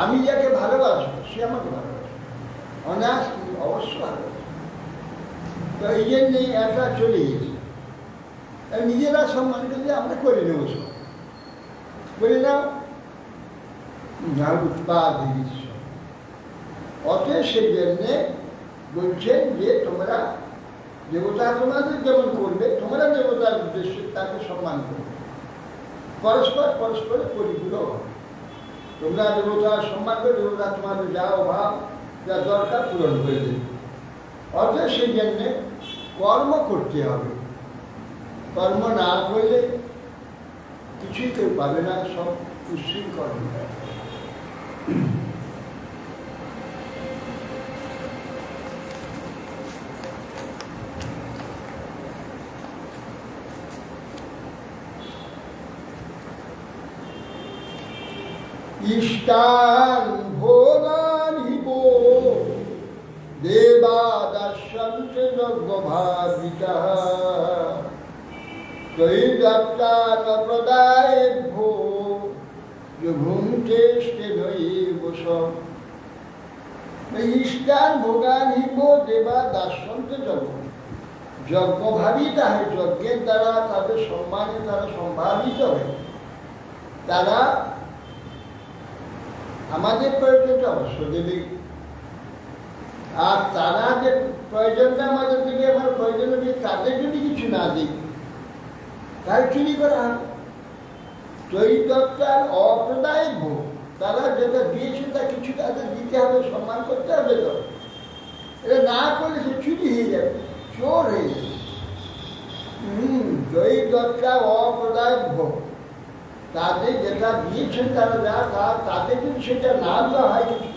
আমি যাকে ভালোবাসবো সে আমাকে ভালোবাসবে, অনায়াস অবশ্য ভালোবাসবে। তো এই জন্যেই এটা চলে গেছে। নিজেরা সম্মান করলে আমরা করে নেব, সব করে নাও, উৎপাদ বিশ্ব। অতএব সেই জন্যে বলছেন যে তোমরা দেবতা তোমাদের যেমন করবে, তোমরা দেবতার উদ্দেশ্যে তাকে সম্মান করবে, পরস্পর পরস্পরের পরিপূরক হবে। তোমরা দেবতার সম্মান করে দেবতা তোমাদের যা অভাব যা দরকার পূরণ করে দেবে। অতএব সেই জন্যে কর্ম করতে হবে, কর্ম না করলে কিছুই কেউ পাবে না, সব উচ্ছৃঙ্খল কর্ম। ইষ্টান ভোগানিব দেবাদর্শন্তে যজ্ঞভাবিতা তৈদাত্তান প্রদায়েভ্যো ভূমকেষ্টে নৈব সব। ইষ্টান ভোগানিব দেবাদর্শন্তে যজ্ঞ, যজ্ঞভাবিতা হয়, যজ্ঞের দ্বারা তাদের সম্মানে তারা সম্ভাবিত হয়, তারা আমাদের প্রয়োজনটা অবশ্য দেবে। আর তারা যে প্রয়োজনটা আমাদের দিকে আমার প্রয়োজন হবে, তাদের যদি কিছু না দিই তার চুরি করা হবে। চৈতন্যার অপ্রদায় ভোগ, তারা যেটা দিয়েছে তা কিছু তাদের দিতে হবে, সম্মান করতে হবে। তো এটা না করলে সে চুরি হয়ে যাবে, চোর হয়ে যাবে। চৈতন্যার অপ্রদায় ভোগ, তাদের যেটা দিয়েছেন তারা যা তাদের যদি সেটা না দেওয়া হয় কিছু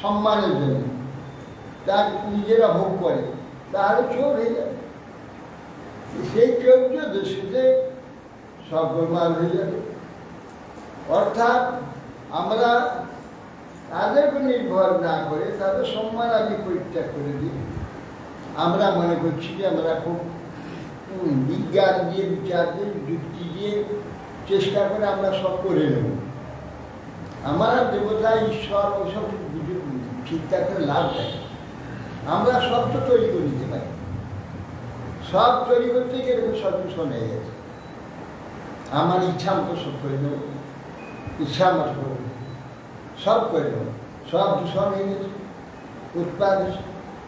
সম্মানের জন্য, তার নিজেরা ভোগ করে, তাহলে চোর হয়ে যাবে। সেই চৌর্য দেশে সব প্রমাণ হয়ে যাবে। অর্থাৎ আমরা তাদের উপর নির্ভর না করে তাদের সম্মান আগে পরিত্যাগ করে দিই। আমরা মনে করছি যে আমরা খুব বিজ্ঞান দিয়ে, বিচার দিয়ে, যুক্তি দিয়ে চেষ্টা করে আমরা সব করে নেব। আমার দেবতা ঈশ্বর ওসব চিন্তা করে লাভ দেয়। আমরা সব তো তৈরি করে দিতে পারি, সব তৈরি করতে গিয়ে এরকম সব দূষণ হয়ে গেছে। আমার ইচ্ছা মতো সব করে নেব, ইচ্ছা মতো করে সব করে নেব, সব দূষণ হয়ে গেছে। উৎপাদ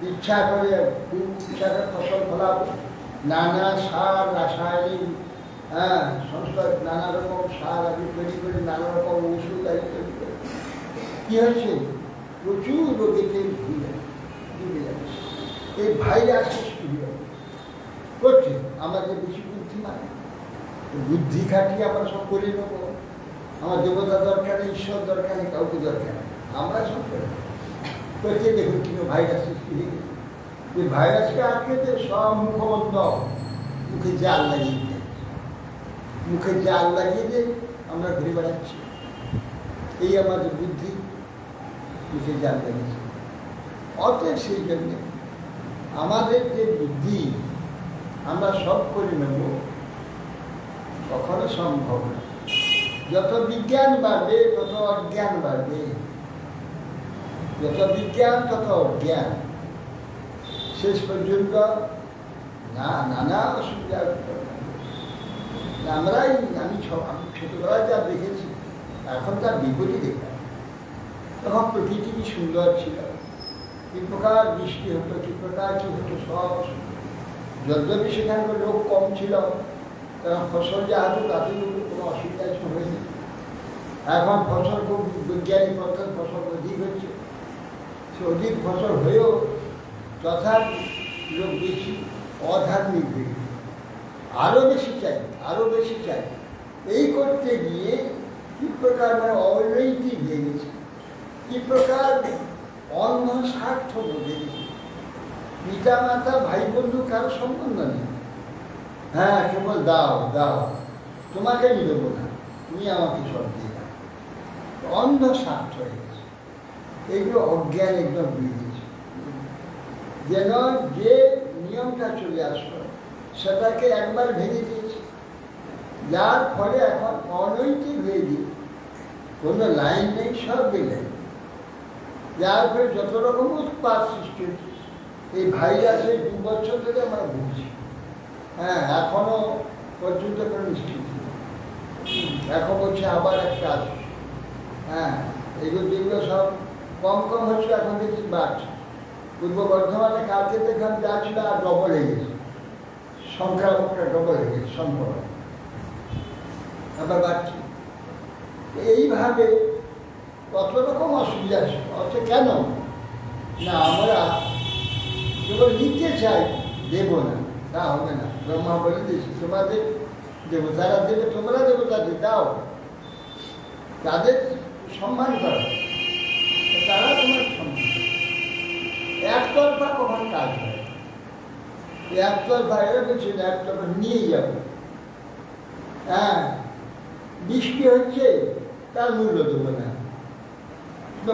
ইচ্ছা করে খুব ইচ্ছা করে ফসল ফলাবো, নানা সার রাসায়নিক সংস্থা নানা রকম সার আদি তৈরি করে, নানা রকম ওষুধ আদি তৈরি করে কি হয়েছে, প্রচুর রোগীতে ডুবে যাচ্ছে। এই ভাইরাস সৃষ্টি করছে। আমাদের বেশি বুদ্ধিমান, বুদ্ধি খাটিয়ে আমরা সব করে নেবো। আমার দেবতা দরকার নেই, ঈশ্বর দরকার নেই, কাউকে দরকার নেই, আমরা সব করে করছে। দেখুন কিন্তু ভাইরাস সৃষ্টি হয়ে গেছে। এই ভাইরাসকে আটকেতে সব মুখবন্ধ, মুখে জাল লাগিয়ে দেয়, মুখে জাল লাগিয়ে দিয়ে আমরা ঘুরে বেড়াচ্ছি। এই আমাদের বুদ্ধি মুখে জাল লাগিয়েছে। অতএব সেই জন্যে আমাদের যে বুদ্ধি আমরা সব করে নেব, কখনো সম্ভব না। যত বিজ্ঞান বাড়বে তত অজ্ঞান বাড়বে, যত বিজ্ঞান তত অজ্ঞান। শেষ পর্যন্ত নানা অসুবিধা। আমি ছোটবেলায় যা দেখেছি, এখন তার বিপরীত দেখলাম। তখন প্রকৃতি কি সুন্দর ছিল, কি প্রকার বৃষ্টি হতো, কি প্রকার কি হতো, সব যদ্যপি সেখানকার লোক কম ছিল, তখন ফসল যা হতো তাতে কোনো অসুবিধা হয়নি। এখন ফসল খুব বৈজ্ঞানিক পদ্ধতি ফসল অধিক হচ্ছে, সে অধিক ফসল হয়েও তথাপি লোক বেশি অধার্মিক হয়ে গেছে, আরও বেশি চাই, আরও বেশি চাই। এই করতে গিয়ে কি প্রকার মানে অনৈতিক হয়ে গেছে, কি প্রকার অন্য স্বার্থ বোধে গেছে। পিতা মাতা ভাই বন্ধু কারো সম্বন্ধ নেই। হ্যাঁ, কেবল দাও দাও, তোমাকে আমি দেবো না, তুমি আমাকে সব দিয়ে দাও। অন্ধ স্বার্থ হয়ে গেছে। এইগুলো অজ্ঞান একদম হয়ে গেছে। যেন যে নিয়মটা চলে আসলো, সেটাকে একবার ভেঙে দিয়েছে, যার ফলে এখন অনৈতিক হয়ে গিয়ে কোনো লাইন নেই, সব গেলে, যার ফলে যত রকম উৎপাত সৃষ্টি হচ্ছে। এই ভাইরাসের 2 বছর ধরে আমরা ভুগছি। হ্যাঁ, এখনো পর্যন্ত কোনো নিশ্চিত নেই। এখন বলছে আবার একটা আছে। হ্যাঁ, এগুলো যেগুলো সব কম কম হচ্ছে, এখন দেখছি বাড়ছে। পূর্ব বর্ধমানে কালকে দেখলাম যা ছিল আর ডবল হয়ে গেছে, সংখ্যাটা ডবল হয়ে গেছে, সংখ্যা আবার বাড়ছে। এইভাবে কত রকম অসুবিধা আছে। অত কেন না আমরা কেবল নিতে চাই, দেব না, তা হবে না। ব্রহ্মা বলে দিয়েছে তোমাদের দেবতারা দেবে, তোমরা দেবতাদের দাও, তাদের সম্মান করো, তারা তোমার সম্মান। একতরফা কখন কাজ হয়, একতরফা এরা বলছে না, একতরফা নিয়ে যাবো। হ্যাঁ, বৃষ্টি হচ্ছে, তার মূল্য দেবো না।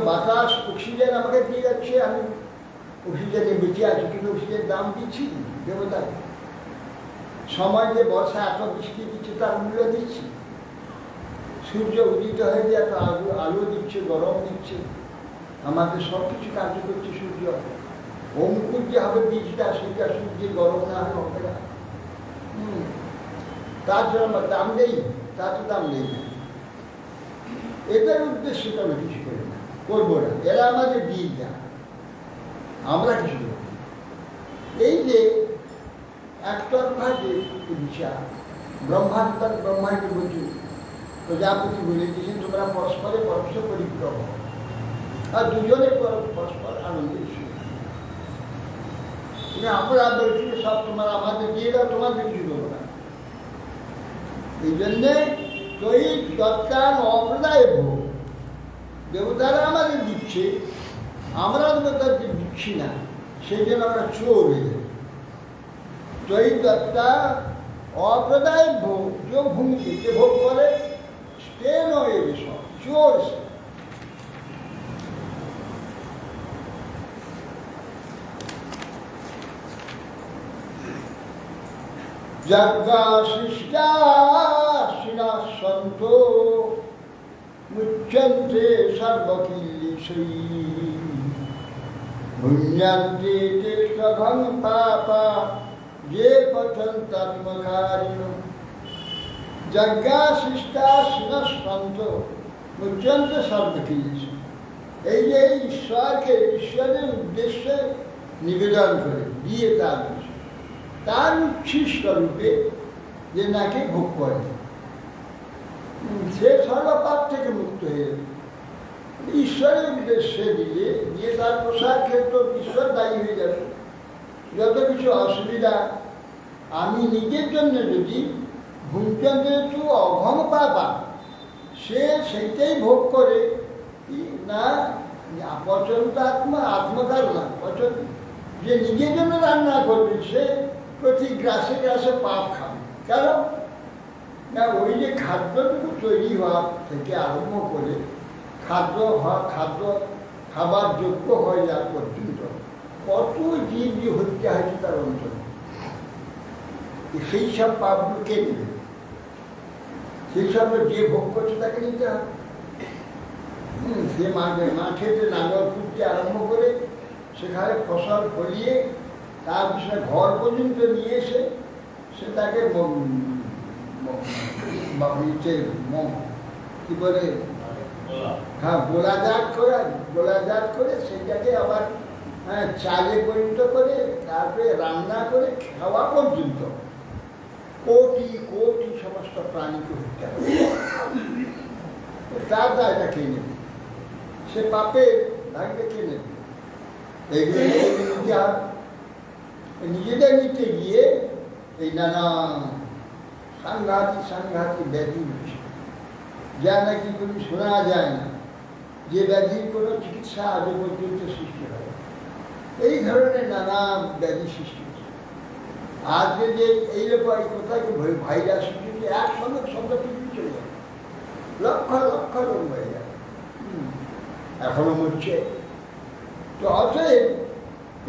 বাতাস অক্সিজেন আমাকে দিয়ে যাচ্ছে, আমি অক্সিজেনে বেঁচে আছি, কিন্তু অক্সিজেনের দাম দিচ্ছি দেবতা। সময় যে বর্ষা এত বৃষ্টি দিচ্ছে, তার মূল্য দিচ্ছি। সূর্য উদিত হয়ে যে এত আলো দিচ্ছে, গরম দিচ্ছে, আমাদের সব কিছু কার্য করছে সূর্য। অঙ্কুর যে হবে বীজটা, সেটা সূর্যের গরম না হবে না। তার জন্য আমরা দাম দেই, তার তো দাম নেই না। এদের উদ্দেশ্যটা আমরা কিছু করি না, করবো না। এরা আমাদের বীজ না, আমরা কিছু করব। এই যে একতরফা যে বিচার, ব্রহ্মাকে বলছি, প্রজাপতি বলে দিয়েছেন তোমরা পরস্পরে পরস্পর পরিপূরক হও, আর দুজনে পরস্পর আনন্দের সুখ। আমরা বলছি সব তোমার আমাদের দিয়ে দাও, তোমাদের কিছু দেবো না। এই জন্যে তৈ দত্তান অপ্রদায় ভোগ, দেবতারা আমাদের দিচ্ছে, আমরা দেবতাকে দিচ্ছি না, সেই জন্য আমরা চোর হয়ে যাই। তৈ দত্তা অপ্রদায় ভোগ, যে ভূমিকে যে ভোগ করে সে নয়, সব চোর। যজ্ঞা সৃষ্টা সন্ত মুচ্যন্তে সর্বকিল্লিশৈ ভুঞ্জন্তে তেষ্টভং পাপা যে পঠন্তাত্মকারিণ। যজ্ঞা সৃষ্টা সন্ত মুচ্যন্তে সর্বকিল্লিশৈ, এই যে ঈশ্বরকে ঈশ্বরের উদ্দেশ্যে নিবেদন করে দিয়ে তার উচ্ছিষ্ট রূপে যে নাকি ভোগ করে, সে সর্বপাপ থেকে মুক্ত হয়ে যাবে। ঈশ্বরের উদ্দেশ্যে দিয়ে তার প্রসার ক্ষেত্র ঈশ্বর দায়ী হয়ে যাবে। যত কিছু অসুবিধা আমি নিজের জন্য যদি ভূমচন্দ্রের অঘম পাবা, সে সেইটাই ভোগ করে না, পচন্ত আত্মকার না, পচন যে নিজের জন্য রান্না করবে, সে প্রতি গ্রাসে গ্রাসে পাপ খাবে। কেন না, ওই যে খাদ্যটুকু তৈরি হওয়া থেকে আরম্ভ করে খাদ্য খাবার যোগ্য হয়ে যাওয়া পর্যন্ত কত জীব যে হত্যা হয়েছে তার অন্তরে, সেই সব পাপগুলো কে নেবে? সেই সব যে ভোগ করছে তাকে নিতে হবে। সে মাঠেতে নাঙ্গল খুঁজতে আরম্ভ করে সেখানে ফসল ফলিয়ে তার পিছনে ঘর পর্যন্ত নিয়ে এসে সে তাকে কি বলে, হ্যাঁ, গোলাজাত করে সেটাকে আবার চালে পরিণত করে তারপরে রান্না করে খাওয়া পর্যন্ত কোটি কোটি সমস্ত প্রাণীকে হত্যা করে তার দায়টা কে নেবে? সে পাপের ভাগ্যে কে নেবে? এইগুলো নিতে হবে। নিজেদের নিতে গিয়ে এই নানা সাংঘাতিক ব্যাধি হচ্ছে, যা নাকি কোনো শোনা যায় না, যে ব্যাধির কোনো চিকিৎসা আজ পর্যন্ত সৃষ্টি হয়। এই ধরনের নানা ব্যাধি সৃষ্টি হচ্ছে। আজকে যে এইরকম কোথায় ভাইরাস সৃষ্টি, একসঙ্গে সঙ্গে পৃথিবী চলে যাবে, লক্ষ লক্ষ লোক হয়ে যাবে, এখনো মরছে। তো অতএব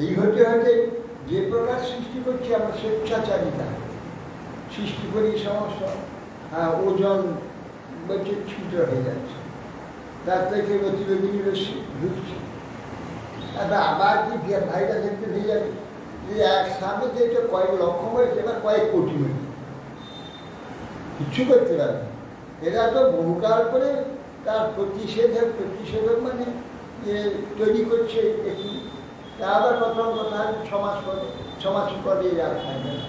এই হতে হতে যে প্রকার সৃষ্টি করছে আমরা স্বেচ্ছাচারিতা, সৃষ্টি করি সমস্যা, ওজন বলছে ছিদ্র হয়ে যাচ্ছে, তার থেকে অতিবেগুনি রশ্মি ঢুকছে, আবার কি ভাইরাস একটু হয়ে যাবে, যে একসাথে যেটা কয়েক লক্ষ হয়েছে এবার কয়েক কোটি হয়েছে, কিচ্ছু করতে পারবে। এরা তো বহুকাল করে তার প্রতিষেধক মানে তৈরি করছে একটু, তা আবার প্রথম কথা 6 মাস পরে আর থাকবে না,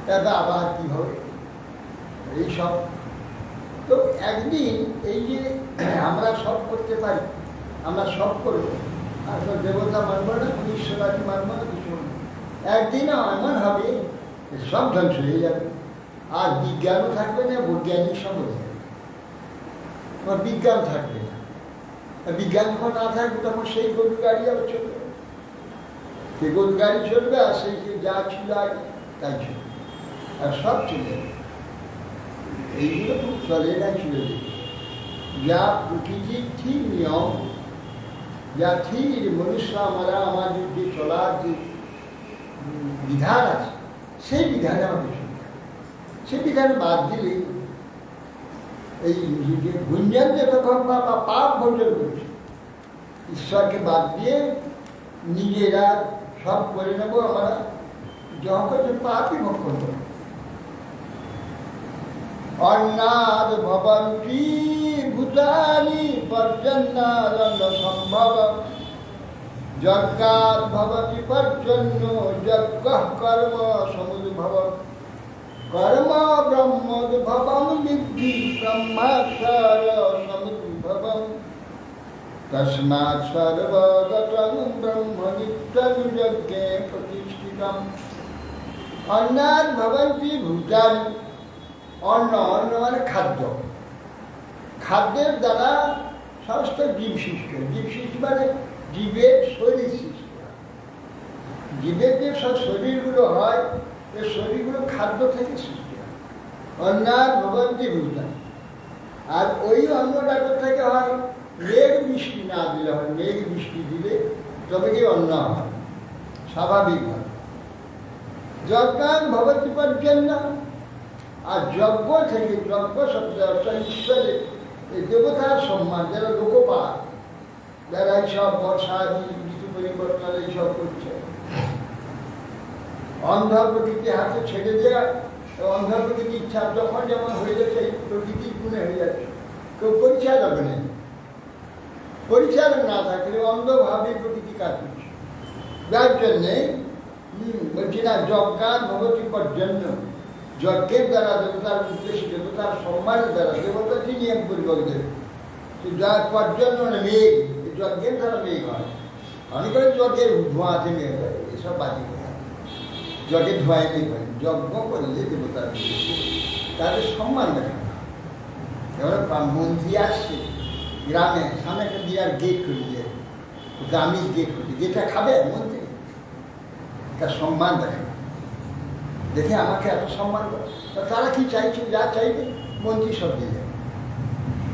তারপর আবার কি হবে এইসব। তো একদিন এই যে আমরা সব করতে পারি, আমরা সব করবো, আর তো দেবতা মানবো না, ঈশ্বরাদি মানবো না, কিছু না, একদিন এমন হবে সব ধ্বংস হয়ে যাবে, আর বিজ্ঞানও থাকবে না, বৈজ্ঞানিক সময় তোমার বিজ্ঞান থাকবে না। বিজ্ঞান যখন না থাকবে তখন সেই গরু গাড়ি আবার চলবে, সেই গরু গাড়ি চলবে, আর সেই যা ছিল আগে তাই ছিল, আর সব চলে যাবে। এইগুলো খুব চলে না, চলে যাবে। যা প্রকৃতির ঠিক নিয়ম, যা ঠিক মনুষ্য আমাদের যে চলার যে বিধান আছে, সেই বিধানে আমাদের চলতে হবে। সেই বিধানে বাদ দিলে এই যে গুঞ্জন যে বা পাপ ভোজন করছে, ঈশ্বরকে বাদ দিয়ে নিজেরা সব করে নেবো, আমরা যখন করছে পাপই ভক্ষণ করবো। অন্নাদ ভবন্তি ভূতানি পর্জন্যারণ্য সম্ভব, যজ্ঞাৎ ভবতি পর্জন্য যজ্ঞঃ কর্ম সমুদ্ভব, কর্ম ব্রহ্মোদ্ভবং বিদ্ধি ব্রহ্মাক্ষর সমুদ্ভবং, তস্মাৎ সর্বগতং ব্রহ্ম নিত্যং যজ্ঞে প্রতিষ্ঠিতম। অন্নাদ ভবন্তি ভূতানি, অন্ন মানে খাদ্য, খাদ্যের দ্বারা সমস্ত জীব সৃষ্টি, জীব সৃষ্টি মানে জীবের শরীর সৃষ্টি হয়। জীবের যে সব শরীরগুলো হয়, এই শরীরগুলো খাদ্য থেকে সৃষ্টি হয়। অন্নাদ ভবন্তি ভূতানি, আর ওই অন্নটা থেকে হয়, মেঘ বৃষ্টি না দিলে হয়, মেঘ বৃষ্টি দিলে তবে কি অন্ন হয়, স্বাভাবিক হয়। যজ্ঞাৎ ভবতি পর্জন্য, আর যজ্ঞ থেকে, যজ্ঞ শব্দ অর্থ ঈশ্বরের এই দেবতার সম্মান, যারা লোকপাল, যারা এইসব বর্ষা ঋতু পরিবর্তন এইসব করছে, অন্ধ প্রকৃতি হাতে ছেড়ে দেওয়া, অন্ধ প্রকৃতি ইচ্ছা যখন যেমন হয়ে যাচ্ছে, এই প্রকৃতির গুণে হয়ে যাচ্ছে, কেউ পরিচালক নেই, পরিচালক না থাকলে অন্ধভাবে প্রকৃতি কাজ করছে। যার জন্যে বলছি না, যজ্ঞাৎ ভবতি পর্জন্য, যজ্ঞের দ্বারা দেবতার উদ্দেশ্যে, দেবতার সম্মানের দ্বারা, দেবতা কি নিয়ম পরিবর্তন দেবে, যার পর্জন্য মেঘ, যজ্ঞের দ্বারা মেঘ হয়। অনেক করে যজ্ঞের ধোঁয়াতে মেঘ হয়, এসব বাজি হয়, যজ্ঞের ধোঁয়ায় মেঘ হয়। যজ্ঞ করলে দেবতার উদ্দেশ্যে তাদের সম্মান দেখানো। এবার মন্ত্রী আসছে গ্রামে, সামনে একটা বিরাট গেট করে দিয়ে, গ্রামীণ গেট করে, যেটা খাবে মন্ত্রী, তার সম্মান দেখানো, দেখে আমাকে এত সম্মান করে, তারা কি চাইছে, যা চাইবে মন্ত্রী সব দিয়ে যাবে।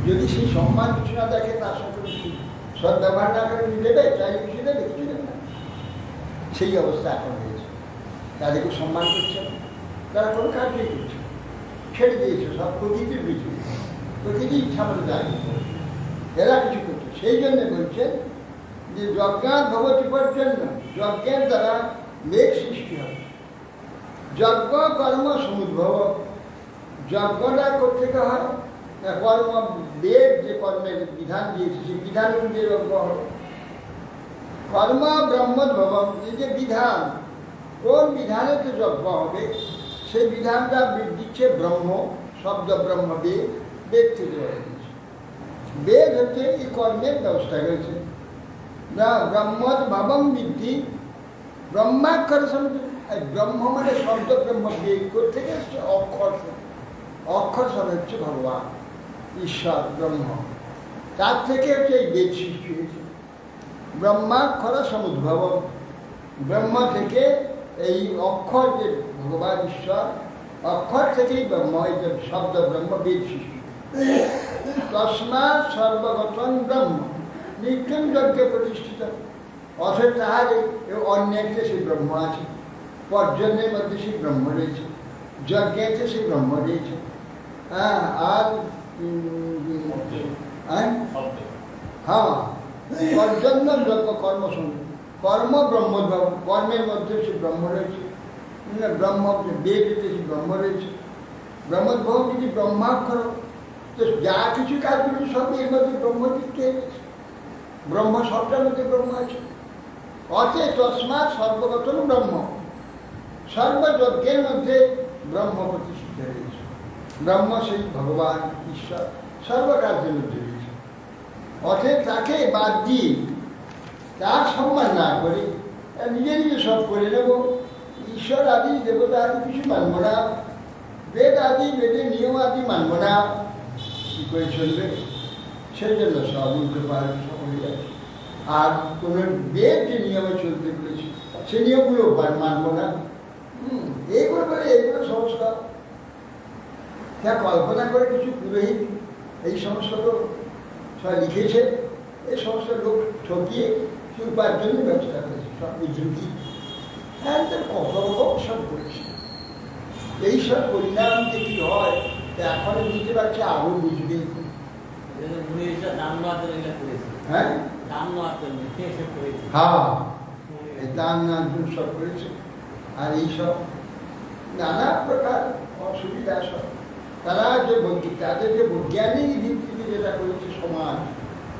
যদি সেই সম্মান কিছু না দেখে, তার সঙ্গে সৎ ব্যবহার না করে দেবে, চাইলে কিছু দেবে, কিছু দেবে না। সেই অবস্থা এখন হয়েছে, তাদেরকে সম্মান করছে না, তারা কোনো কাজই করছে, ছেড়ে দিয়েছে সব প্রকৃতির পিছনে, প্রকৃতি ইচ্ছা মতো দাঁড়িয়ে এরা কিছু করছে। সেই জন্য বলছেন যে যজ্ঞাৎ ভবতি পর্জন্য, যজ্ঞের দ্বারা মেঘ সৃষ্টি হবে। যজ্ঞ কর্ম সমুদ্ভব, যজ্ঞটা করতে হয় কর্ম, বেদ যে কর্মের বিধান দিয়েছে সেই বিধান অনুযায়ী যজ্ঞ হবে। কর্ম ব্রহ্মোদ্ভবম, এই যে বিধান, কোন বিধানে যে যজ্ঞ হবে সেই বিধানটা দিচ্ছে ব্রহ্ম, শব্দ ব্রহ্ম, বেদ, বেদ থেকে দিচ্ছে। বেদ হচ্ছে এই কর্মের ব্যবস্থা হয়েছে। না ব্রহ্মোদ্ভবম বিদ্ধি ব্রহ্মাক্ষর সমুদ্র, ব্রহ্ম মানে শব্দ ব্রহ্ম, বেদ থেকে হচ্ছে অক্ষর, অক্ষর সব হচ্ছে ভগবান ঈশ্বর ব্রহ্ম, তার থেকে হচ্ছে এই বেদ সৃষ্টি হয়েছে। ব্রহ্মাক্ষর সমুদ্ভব, ব্রহ্ম থেকে এই অক্ষর যে ভগবান ঈশ্বর, অক্ষর থেকেই ব্রহ্ম, এই যে শব্দ ব্রহ্ম, বেদ সৃষ্টি। তস্মাৎ সর্বগতং ব্রহ্ম নিত্যং যজ্ঞে প্রতিষ্ঠিত, অথচ তাহার অন্যের যে সেই ব্রহ্ম আছে, পর্জন্যের মধ্যে সেই ব্রহ্ম রয়েছে, যজ্ঞেতে সেই ব্রহ্ম দিয়েছে। হ্যাঁ, আর হ্যাঁ, পর্যন্ত যজ্ঞ কর্মসঙ্গ, কর্ম ব্রহ্ম, কর্মের মধ্যে সে ব্রহ্ম রয়েছে। ব্রহ্ম বেদে সে ব্রহ্ম রয়েছে। ব্রহ্মোদ্ভব যদি ব্রহ্মাক্ষর, তো যা কিছু কাজগুলো সব এর মধ্যে ব্রহ্মদিককে এনেছে। ব্রহ্ম সবটার মধ্যে ব্রহ্ম আছে। অচে তস্মাৎ সর্বগতম ব্রহ্ম, সর্বযজ্ঞের মধ্যে ব্রহ্ম প্রতিষ্ঠিত রয়েছে। ব্রহ্ম সেই ভগবান ঈশ্বর সর্বকার্যের মধ্যে রয়েছে। অতএব তাকে বাদ দিয়ে, তার সম্মান না করে নিজে নিজে সব করে নেব, ঈশ্বর আদি দেবতা আদি কিছু মানব না, বেদ আদি বেদের নিয়ম আদি মানব না, কি করে চলবে? সেই জন্য সব উল্টো পাল্টে সব হয়ে যাচ্ছে। আর কোন বেদ যে নিয়মে চলতে বলেছে সেই নিয়মগুলো মানব না। এইগুলো বলে এইগুলো সংস্কার, যা কল্পনা করে কিছু পুরোহিত এই সমস্ত সব লিখেছে, এই সমস্ত লোক ঠকিয়ে উপার্জনের ব্যবস্থা করেছে, সব বিদ্রোহী। হ্যাঁ, কত রকম সব করেছে। এইসব পরিণাম যে কি হয় এখন বুঝতে পারছে, আরো বুঝবে। হ্যাঁ, দান সব করেছে। আর এইসব নানা প্রকার অসুবিধা সব তারা যে তাদের যে বৈজ্ঞানিক ভিত্তিতে যেটা করেছে, সমাজ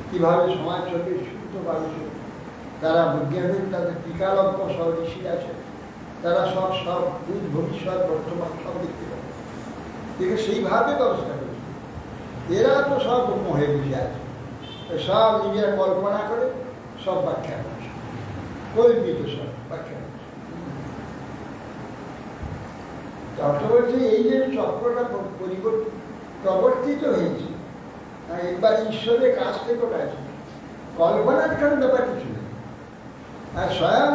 কিভাবে সমাজ চলবে শুদ্ধভাবে চলবে, তারা বৈজ্ঞানিক তাদের টিকালজ্ঞ সব ঋষি আছে, তারা সব সব ভবিষ্যৎ বর্তমান সব দেখতে পাবে, দেখে সেইভাবে ব্যবস্থা করেছে। এরা তো সব ব্রহ্ম হয়ে বসে আছে, সব নিজেরা কল্পনা করে সব ব্যাখ্যা করছে, কল্পিত সব ব্যাখ্যা করছে। অর্থ বলছে এই যে চক্রটা প্রবর্তিত হয়েছে, একবার ঈশ্বরের কাছ থেকে আছে, কল্পনার কারণ ব্যাপার কিছু নেই। আর স্বয়ং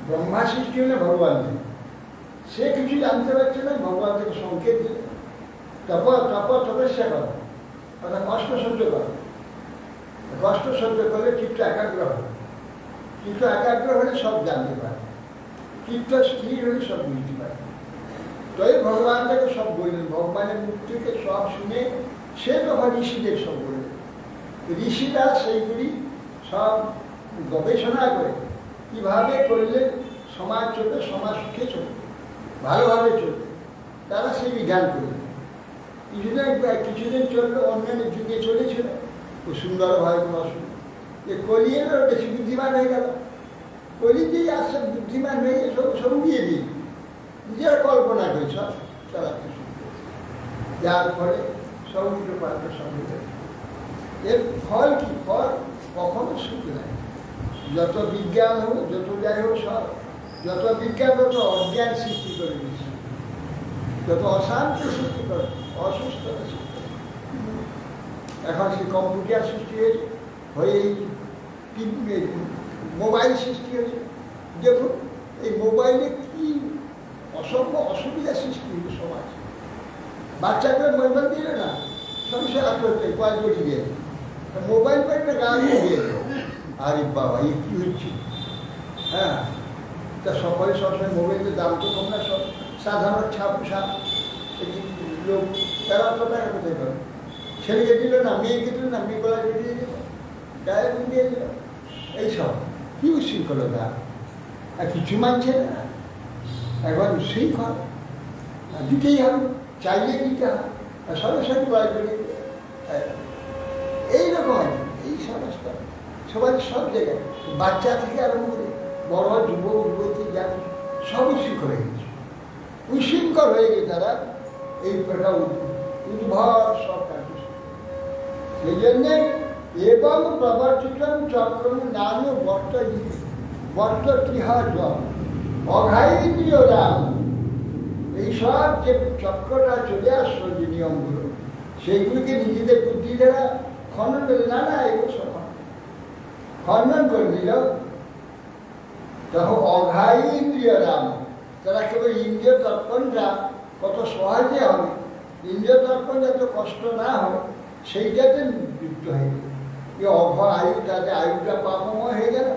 ব্রহ্মা সৃষ্টি হলে ভগবান নেই, সে কিছু জানতে পারছে না, ভগবান থেকে সংকেত দিলে তপস্যা করো, অর্থাৎ কষ্ট সহ্য করো। কষ্ট সহ্য করলে চিত্ত একাগ্র হবে, চিত্ত একাগ্র হলে সব জানতে পারে, চিত্ত স্থির হলে সব বুঝতে পারে। তাই ভগবান তাকে সব বললেন, ভগবানের মুখ থেকে সব শুনে সে তখন ঋষিদের সব বললেন। ঋষিরা সেইগুলি সব গবেষণা করে কিভাবে করলে সমাজ চলবে, সমাজ সুখে চলবে, ভালোভাবে চলবে, তারা সেই বিধান করলেন। কিছুদিন চললো, অন্যান্য যুগে চলেছিল খুব সুন্দরভাবে অসুবিধা, যে কলি এলো বেশি বুদ্ধিমান হয়ে গেল, কলি দিয়ে আসছে বুদ্ধিমান হয়ে সব সঙ্গিয়ে দিয়ে নিজের কল্পনা করে সব চালাতে শুরু করে, যার ফলে সব উল্টো পাল্টা সঙ্গে। এর ফল কি? ফল কখনো সুখ নেয়। যত বিজ্ঞান হোক, যত যাই হোক, সব যত বিজ্ঞান তত অজ্ঞান সৃষ্টি করে দিচ্ছে, যত অশান্তি সৃষ্টি করে, অসুস্থতা সৃষ্টি করে। এখন সে কম্পিউটার সৃষ্টি হয়েছে, হয়ে এই মোবাইল সৃষ্টি হয়েছে। দেখুন এই মোবাইলে কি অসংখ্য অসুবিধা সৃষ্টি হয়েছে সমাজ। বাচ্চাদের মোবাইল দিলে না, সব সে আত্মহত্যা কয়েক বড়ি দিয়ে মোবাইল পাইটা গা দিয়ে, আরে বাবা এ কি হচ্ছে? হ্যাঁ, তা সকলে সবসময় মোবাইলের দাম তো কম না, সব সাধারণ ছাপ লোক তারা অত টাকা কোথায় পাবে? ছেলেকে দিল না, মেয়েকে দিল না, মেয়ে গলায় বেরিয়ে দিল, গায়ে দিয়ে দিল, এইসব কি উশৃঙ্খলতা। আর কিছু মানছে না, একবার উশৃঙ্খল, দিতেই হবে, চাইলে দিতে হবে, আর সরাসরি গলায় বেরিয়ে দিল। এইরকম এই সমস্ত সবাই সব জায়গায়, বাচ্চা থেকে আরম্ভ করে বড় যুবক যুবতী যারা সব উশৃঙ্খল হয়ে গেছে, উশৃঙ্খল হয়ে গেছে তারা। এই প্রকার উদ্ভব সব কাজ। সেই জন্যে এবং প্রবর্তিতম চক্রম নাম বর্ত টিহা জল অঘাইন্দ্রিয় রাম। এইসব যে চক্রটা চলে আসলো, যে নিয়মগুলো, সেইগুলিকে নিজেদের বুদ্ধি দ্বারা খণ্ডন করে, না না এগুলো সব খণ্ডন করে দিল। তখন অঘাই ইন্দ্রিয় রাম, তারা কেবল ইন্দ্রিয় তর্পণটা কত সহজে হবে, ইন্দ্রিয় তর্পণ যাতে কষ্ট না হয় সেইটাতে যুক্ত হয়ে গেল। অঘ আয়ু, তাদের আয়ুটা পাপময় হয়ে গেল,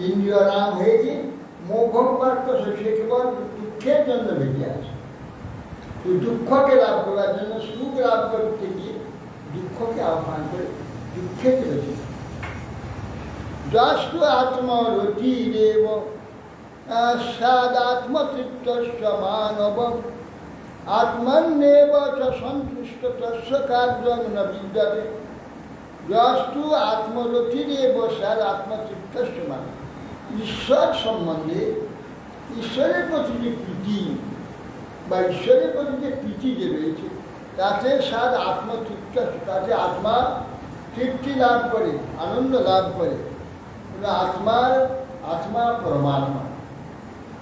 ইন্দ্রিয় রাম হয়ে গিয়ে মোঘম পার্থ, সে কেবল দুঃখের জন্য বেঁচে আছে। তো দুঃখকে লাভ করার জন্য সুখ লাভ করতে গিয়ে দুঃখকে আহ্বান করে দুঃখে চলেছে। যস্তু আত্মরতিরেব সাদাত্মতৃপ্তস্য মানব আত্মন্যেব চ সন্তুষ্ট তস্য কার্যং ন বিদ্যতে। যস্তু আত্মরতিরেব সাদাত্মতৃপ্তস্য মানব। ঈশ্বর সম্বন্ধে, ঈশ্বরের প্রতি যে প্রীতি বা ঈশ্বরের প্রতি যে প্রীতি যে রয়েছে তাতে সাদ আত্মতৃপ্ত, তাতে আত্মা তৃপ্তি লাভ করে, আনন্দ লাভ করে। আত্মা পরমাত্মা,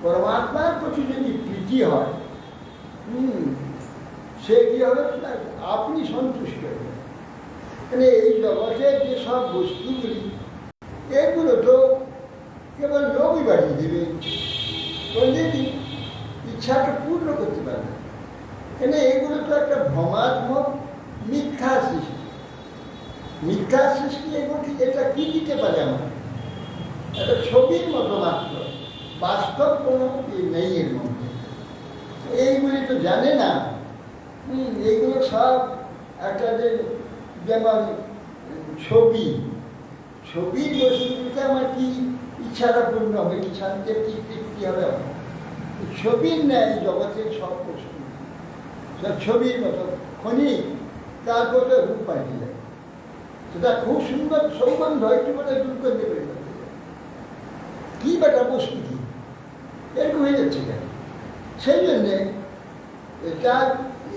পরমাত্মার প্রতি যদি প্রীতি হয় সে কি হবে, আপনি সন্তুষ্ট হবে। মানে এই জগতের যে সব বস্তুগুলি এগুলো তো কেবল লোকই বাড়িয়ে দেবে, কোনদিন ইচ্ছাকে পূর্ণ করতে পারে না। কেন এগুলো তো একটা ভ্রমাত্মক মিথ্যা সৃষ্টি, মিথ্যা সৃষ্টি। এগুলো এটা কি দিতে পারে আমার, একটা ছবির মতো মাত্র, বাস্তব কোনো নেই এর মধ্যে। এইগুলি তো জানে না। এইগুলো সব একটা যেমন ছবি, ছবির বস্তুগুলিতে আমার কি ইচ্ছাটা পূর্ণ হবে, কি শান্তির কি তৃপ্তি হবে। ছবির ন্যায় জগতের সব বস্তু সব ছবির মতো ক্ষণিক, তারপর তো রূপ পাল্টে যায়। সেটা খুব সুন্দর সৌগন্ধ, একটু করে দুর্গন্ধে বের করতে যায়। কি বেটা বস্তু কি এরকম হয়ে যাচ্ছে কেন? সেই জন্যে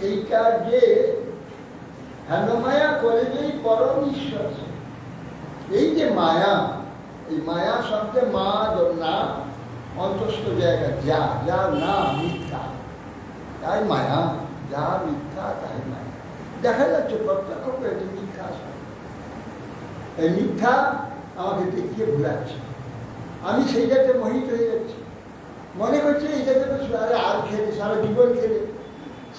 এইটা যে হেনমায়া করে যে পরম ঈশ্বর, এই যে মায়া, এই মায়া শব্দে মা না অন্তস্থ জায়গা, যা যা না মিথ্যা তাই মায়া, যা মিথ্যা তাই মায়া। দেখা যাচ্ছে প্রত্যক্ষ করে যে মিথ্যা, এই মিথ্যা আমাকে দেখিয়ে ভুলাচ্ছে। আমি সেই যাতে মোহিত হয়ে যাচ্ছি, মনে করছে এই জায়গাটা আর খেলে সারা জীবন খেলে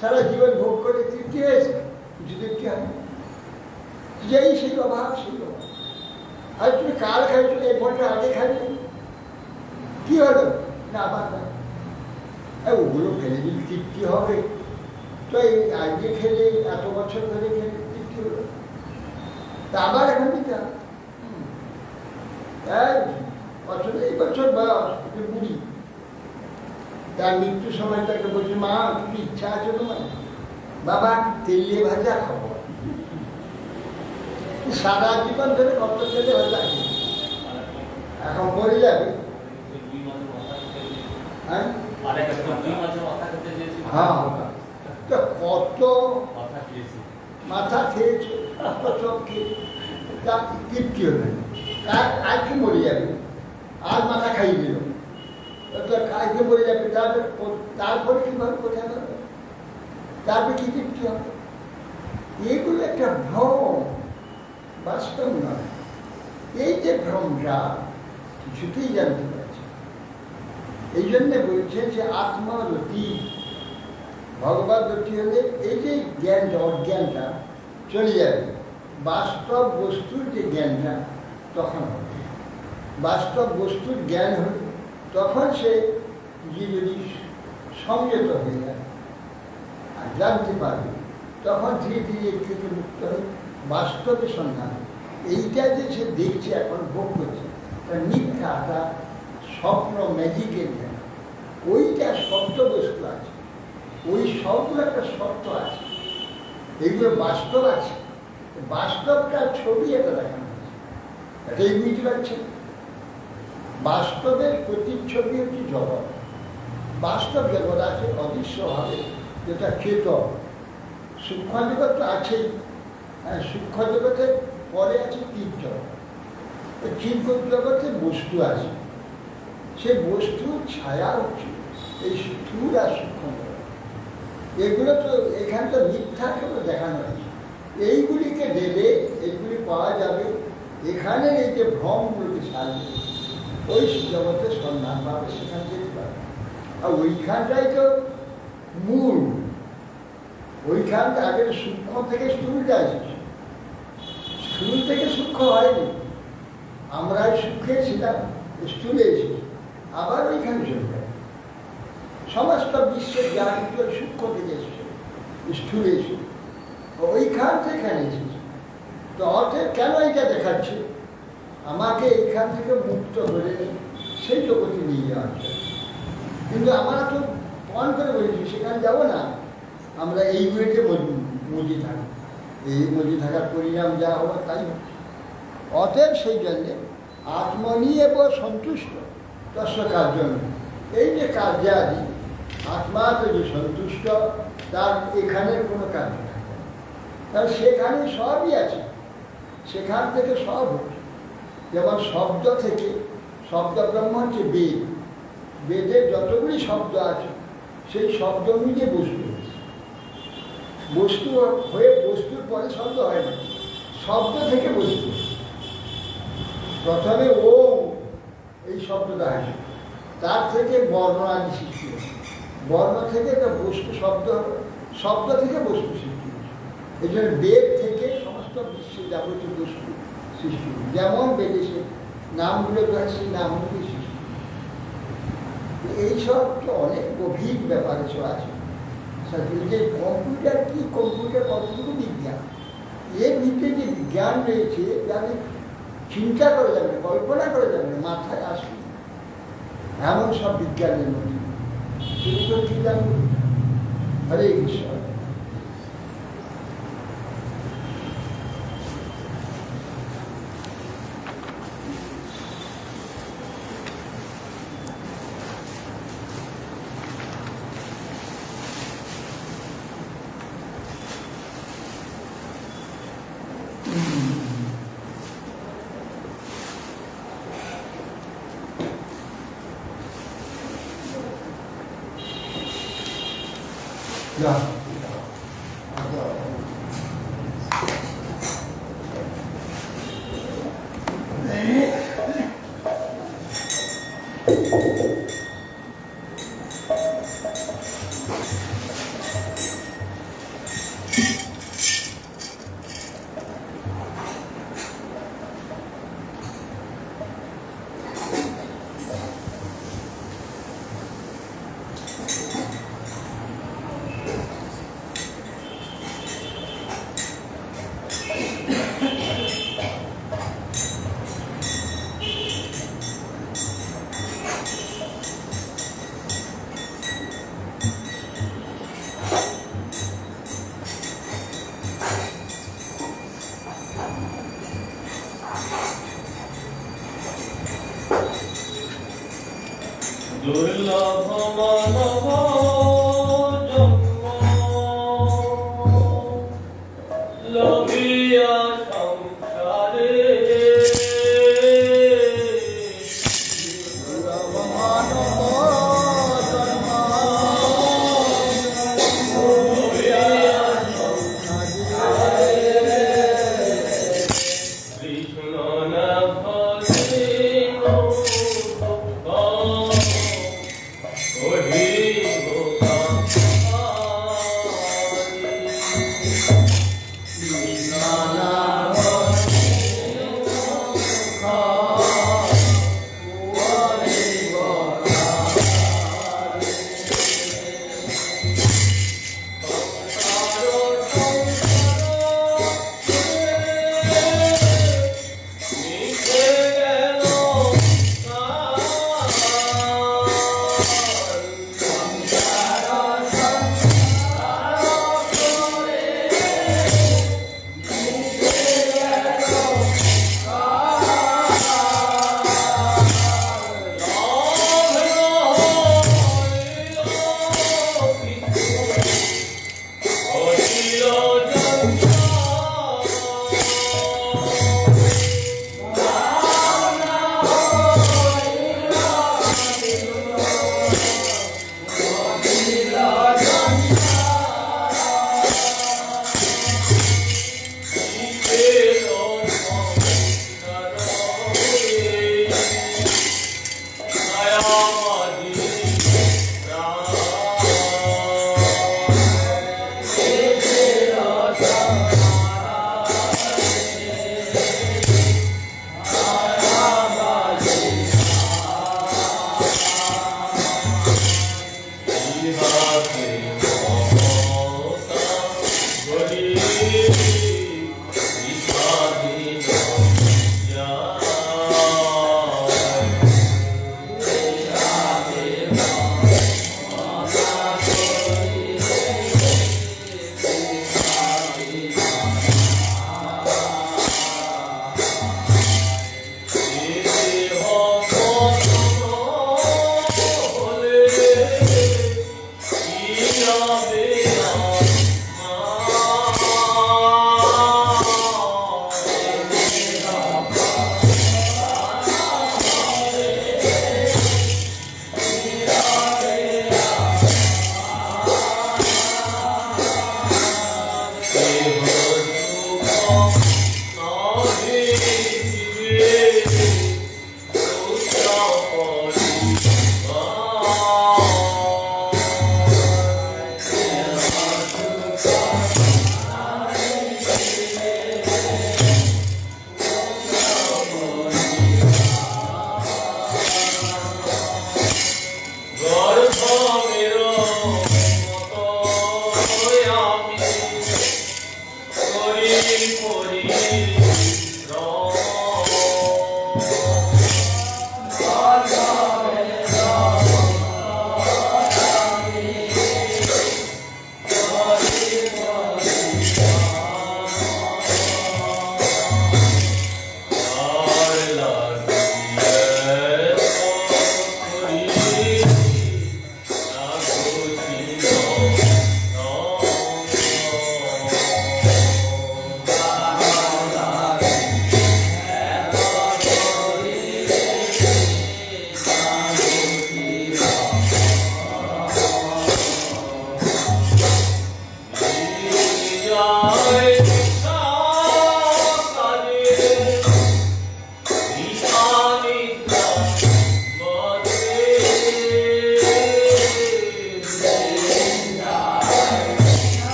সারা জীবন ভোগ করে তৃপ্তি হয়েছে, কিছু তৃপ্তি হয় যেই সেই অভাব, সেই অভাব। আর তুমি কাল খাইছো, এক ঘন্টা আগে খাইছো, কি হলো না আবার ওগুলো খেলে যদি তৃপ্তি হবে তো এই আগে খেলে এত বছর ধরে খেলে তৃপ্তি হলো, তা আবার এখন দিতে হবে। বছর এই বছর বয়স বুড়ি, তার মৃত্যুর সময় তাকে বলছে, মা কি ইচ্ছা আছে তোমার? বাবা তেলে ভাজা খাবো। সারা জীবন ধরে কত তেলে ভাজা এখন পড়ে যাবে। হ্যাঁ, তো কত মাথা খেয়েছে, কত চোখ খেয়েছে, তার তৃপ্তি হবে। আজকে মরে যাবে, আর মাথা খাইয়ে দিল, কাজকে মরে যাবে। তারপরে কিভাবে কোথায় যাবে, তারপরে কি তৃপ্তি হবে? এগুলো একটা ভ্রম, বাস্তব নয়। এই যে ভ্রমটা কিছুতেই জানতে পারছে। এই জন্যে বলছেন যে আত্মরতি, ভগবত রতি হলে এই যে জ্ঞানটা, অজ্ঞানটা চলে যাবে, বাস্তব বস্তুর যে জ্ঞানটা তখন হবে। বাস্তব বস্তুর জ্ঞান হলে তখন সে যদি সংযত হয়ে যায় আর জানতে পারবে, তখন ধীরে ধীরে এর থেকে মুক্ত হয়ে বাস্তবে সন্ধান। এইটা যে সে দেখছে, এখন ভোগ করছে, তার মিথ্যা, তার স্বপ্ন, ম্যাজিকের জ্ঞান, ওইটা সত্য বস্তু আছে, ওই সবগুলো একটা সত্য আছে, এইগুলো বাস্তব আছে। বাস্তবটার ছবি এটা দেখানো হয়েছে, এটাই বুঝতে পারছেন। বাস্তবের প্রতিচ্ছবি হচ্ছে জগৎ। বাস্তব জগৎ আছে অদৃশ্যভাবে, যেটা চেতন। সূক্ষ্ম জগৎ তো আছেই, সূক্ষ্ম জগতের পরে আছে চিৎ জগৎ। চিৎ জগতে বস্তু আছে, সেই বস্তুর ছায়া হচ্ছে এই স্থূল আর সূক্ষ্ম জগৎ। এগুলো তো এখানে তো মিথ্যা করে দেখানো হয়েছে। এইগুলিকে দেবে, এইগুলি পাওয়া যাবে, এখানে এই যে ভ্রমগুলোকে সারবে, ওই জগতের সন্ধান পাবে, সেখান যেতে পারবে। আর ওইখানটাই তো মূল, ওইখানটা আগের সূক্ষ্ম থেকে স্থূলটা এসেছে, স্থূল থেকে সূক্ষ্ম হয়নি। আমরা সূক্ষ্মে ছিলাম, স্থূলে এসেছি, আবার ওইখানে চলে যাবে। সমস্ত বিশ্বের জ্ঞান সূক্ষ্ম থেকে এসেছে। স্থূলেশু, ওইখান থেকে এসেছে। তো অতএব কেন এটা দেখাচ্ছে? আমাকে এইখান থেকে মুক্ত করে সেই জগতে নিয়ে যাওয়া যায়। কিন্তু আমরা তো পণ করে বলেছি সেখানে যাবো না, আমরা এইগুলোকে মজি থাকি, এই মজি থাকার পরিণাম যা হওয়ার তাই হচ্ছে। অতএব সেই জন্যে আত্মনি এবং সন্তুষ্ট তস্য কার্য, এই যে কার্যাদি আত্মাতে যে সন্তুষ্ট, তার এখানের কোনো কাজ থাকে না, তার সেখানে সবই আছে, সেখান থেকে সব হচ্ছে। যেমন শব্দ থেকে, শব্দ ব্রহ্ম হচ্ছে বেদ, বেদের যতগুলি শব্দ আছে সেই শব্দ মিলিয়ে বস্তু হয়েছে। বস্তু হয়ে বস্তুর পরে শব্দ হয় না, শব্দ থেকে বস্তু। প্রথমে ওম এই শব্দটা আসে, তার থেকে বর্ণ আদি সৃষ্টি হয়, বর্ণ থেকে একটা বস্তু শব্দ, শব্দ থেকে বস্তু সৃষ্টি হয়েছে। এই জন্য বেদ থেকে সমস্ত বিশ্বে যাবতীয় বস্তু সৃষ্টি হয়। যেমন বেদে সে নামগুলো হয়, সেই নামগুলি সৃষ্টি। এইসব তো অনেক গভীর ব্যাপার এসব আছে। যে কম্পিউটার কি, কম্পিউটার কতটুকু বিজ্ঞান, এর ভিতরে যে বিজ্ঞান রয়েছে যাতে চিন্তা করে যাবে, কল্পনা করে যাবে, মাথায় আসবে এমন সব বিজ্ঞানের মধ্যে সেগুলো কি জানবো। হরে কৃষ্ণ। Yeah. দুর্লভ মানব জন্ম লভিয়া সংসারে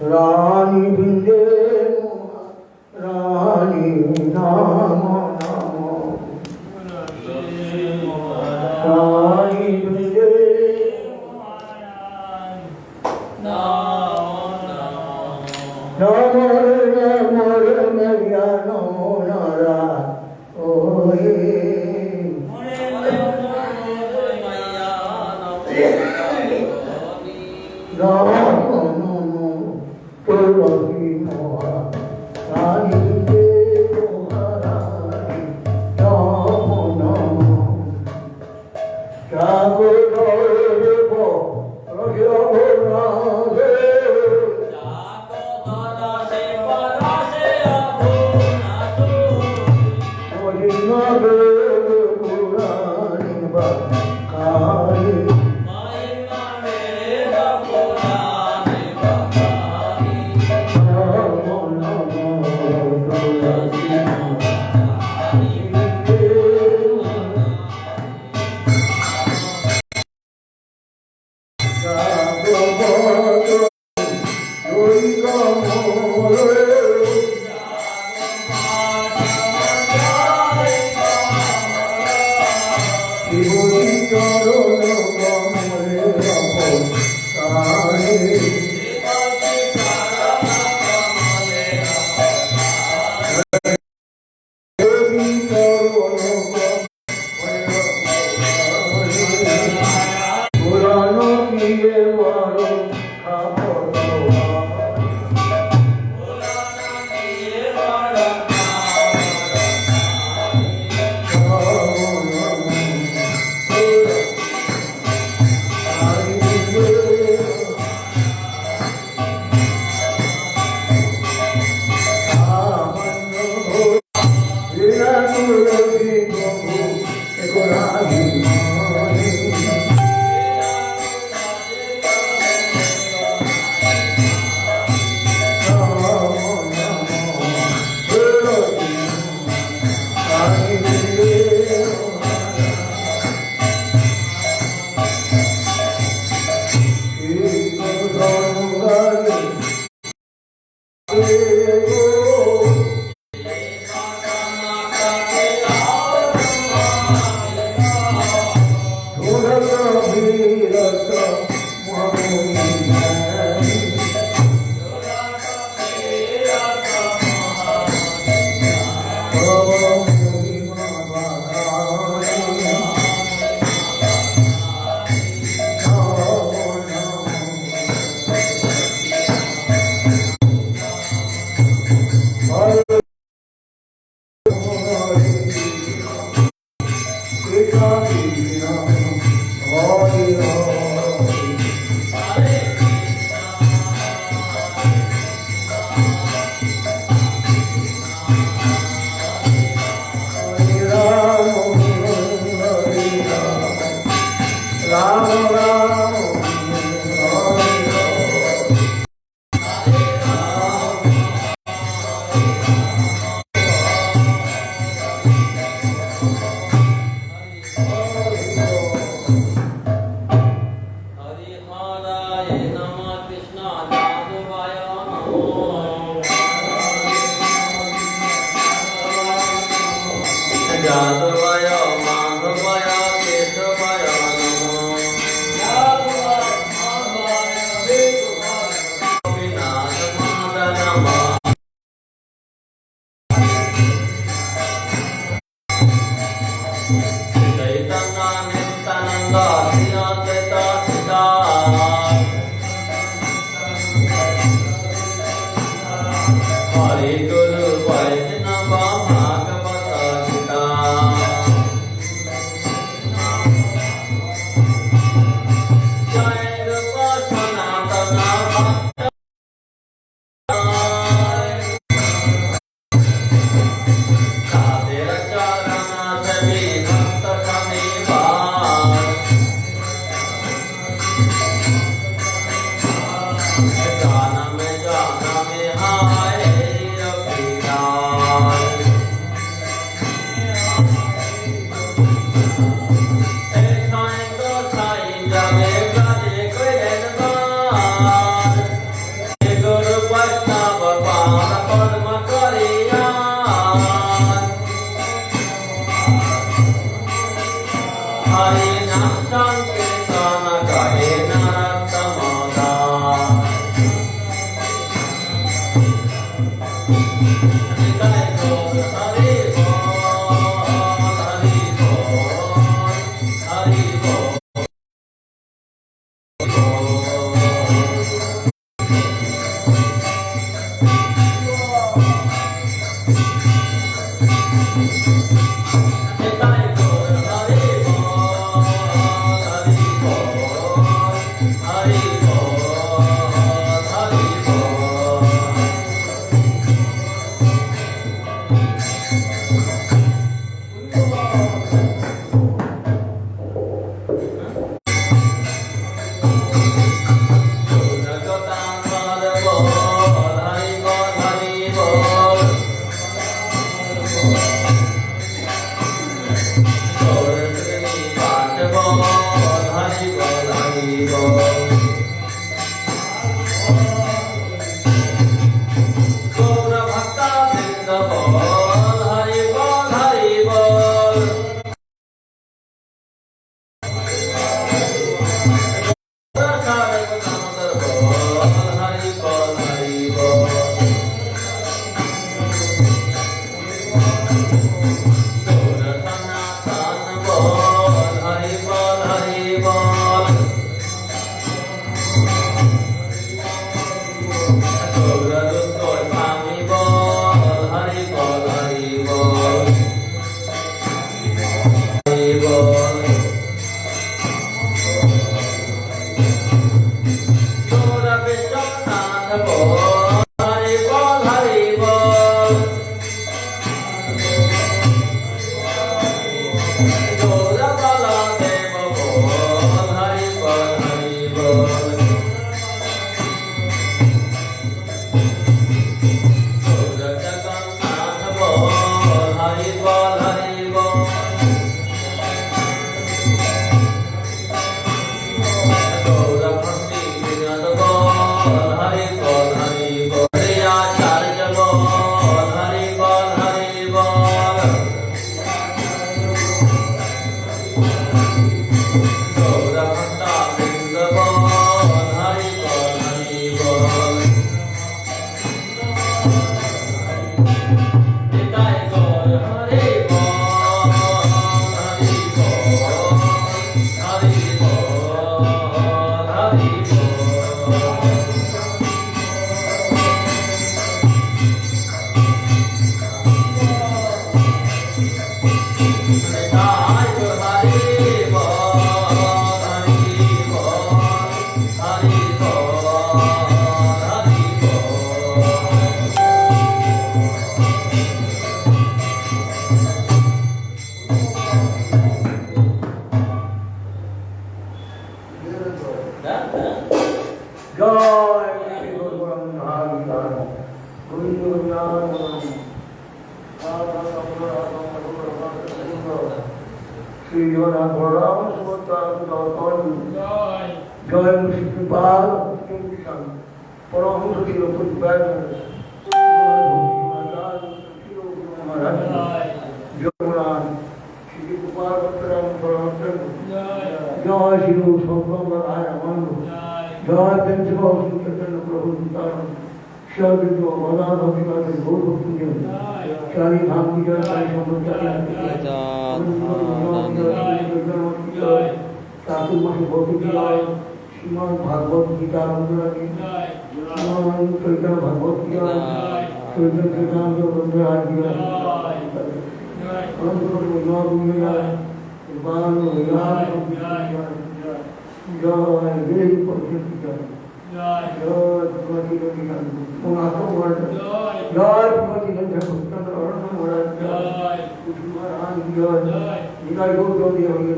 रानी बिंदे रानी नाम रानी बिंदे नमर मैया नमो नारा ओए सर्वज्ञ अवतार भक्तिनाथ गौर भक्ति जय चारी धाम की जय सारी संपत्ति की जय चातुर्मास व्रत की जय श्रीमद् भागवत गीता मंगला की श्रीमद् चैतन्य भागवत की जय चैतन्य चैतन्य ग्रंथ की जय अनंत महिमा की जय कृपाण विहार की जय जय परिषद की जय जय भगवती देवी का उनातो वर्ड जय भगवती देवी का चंद्र अरुण वर्ड जय कुमार आन जय निकाय गो जो दिया होगी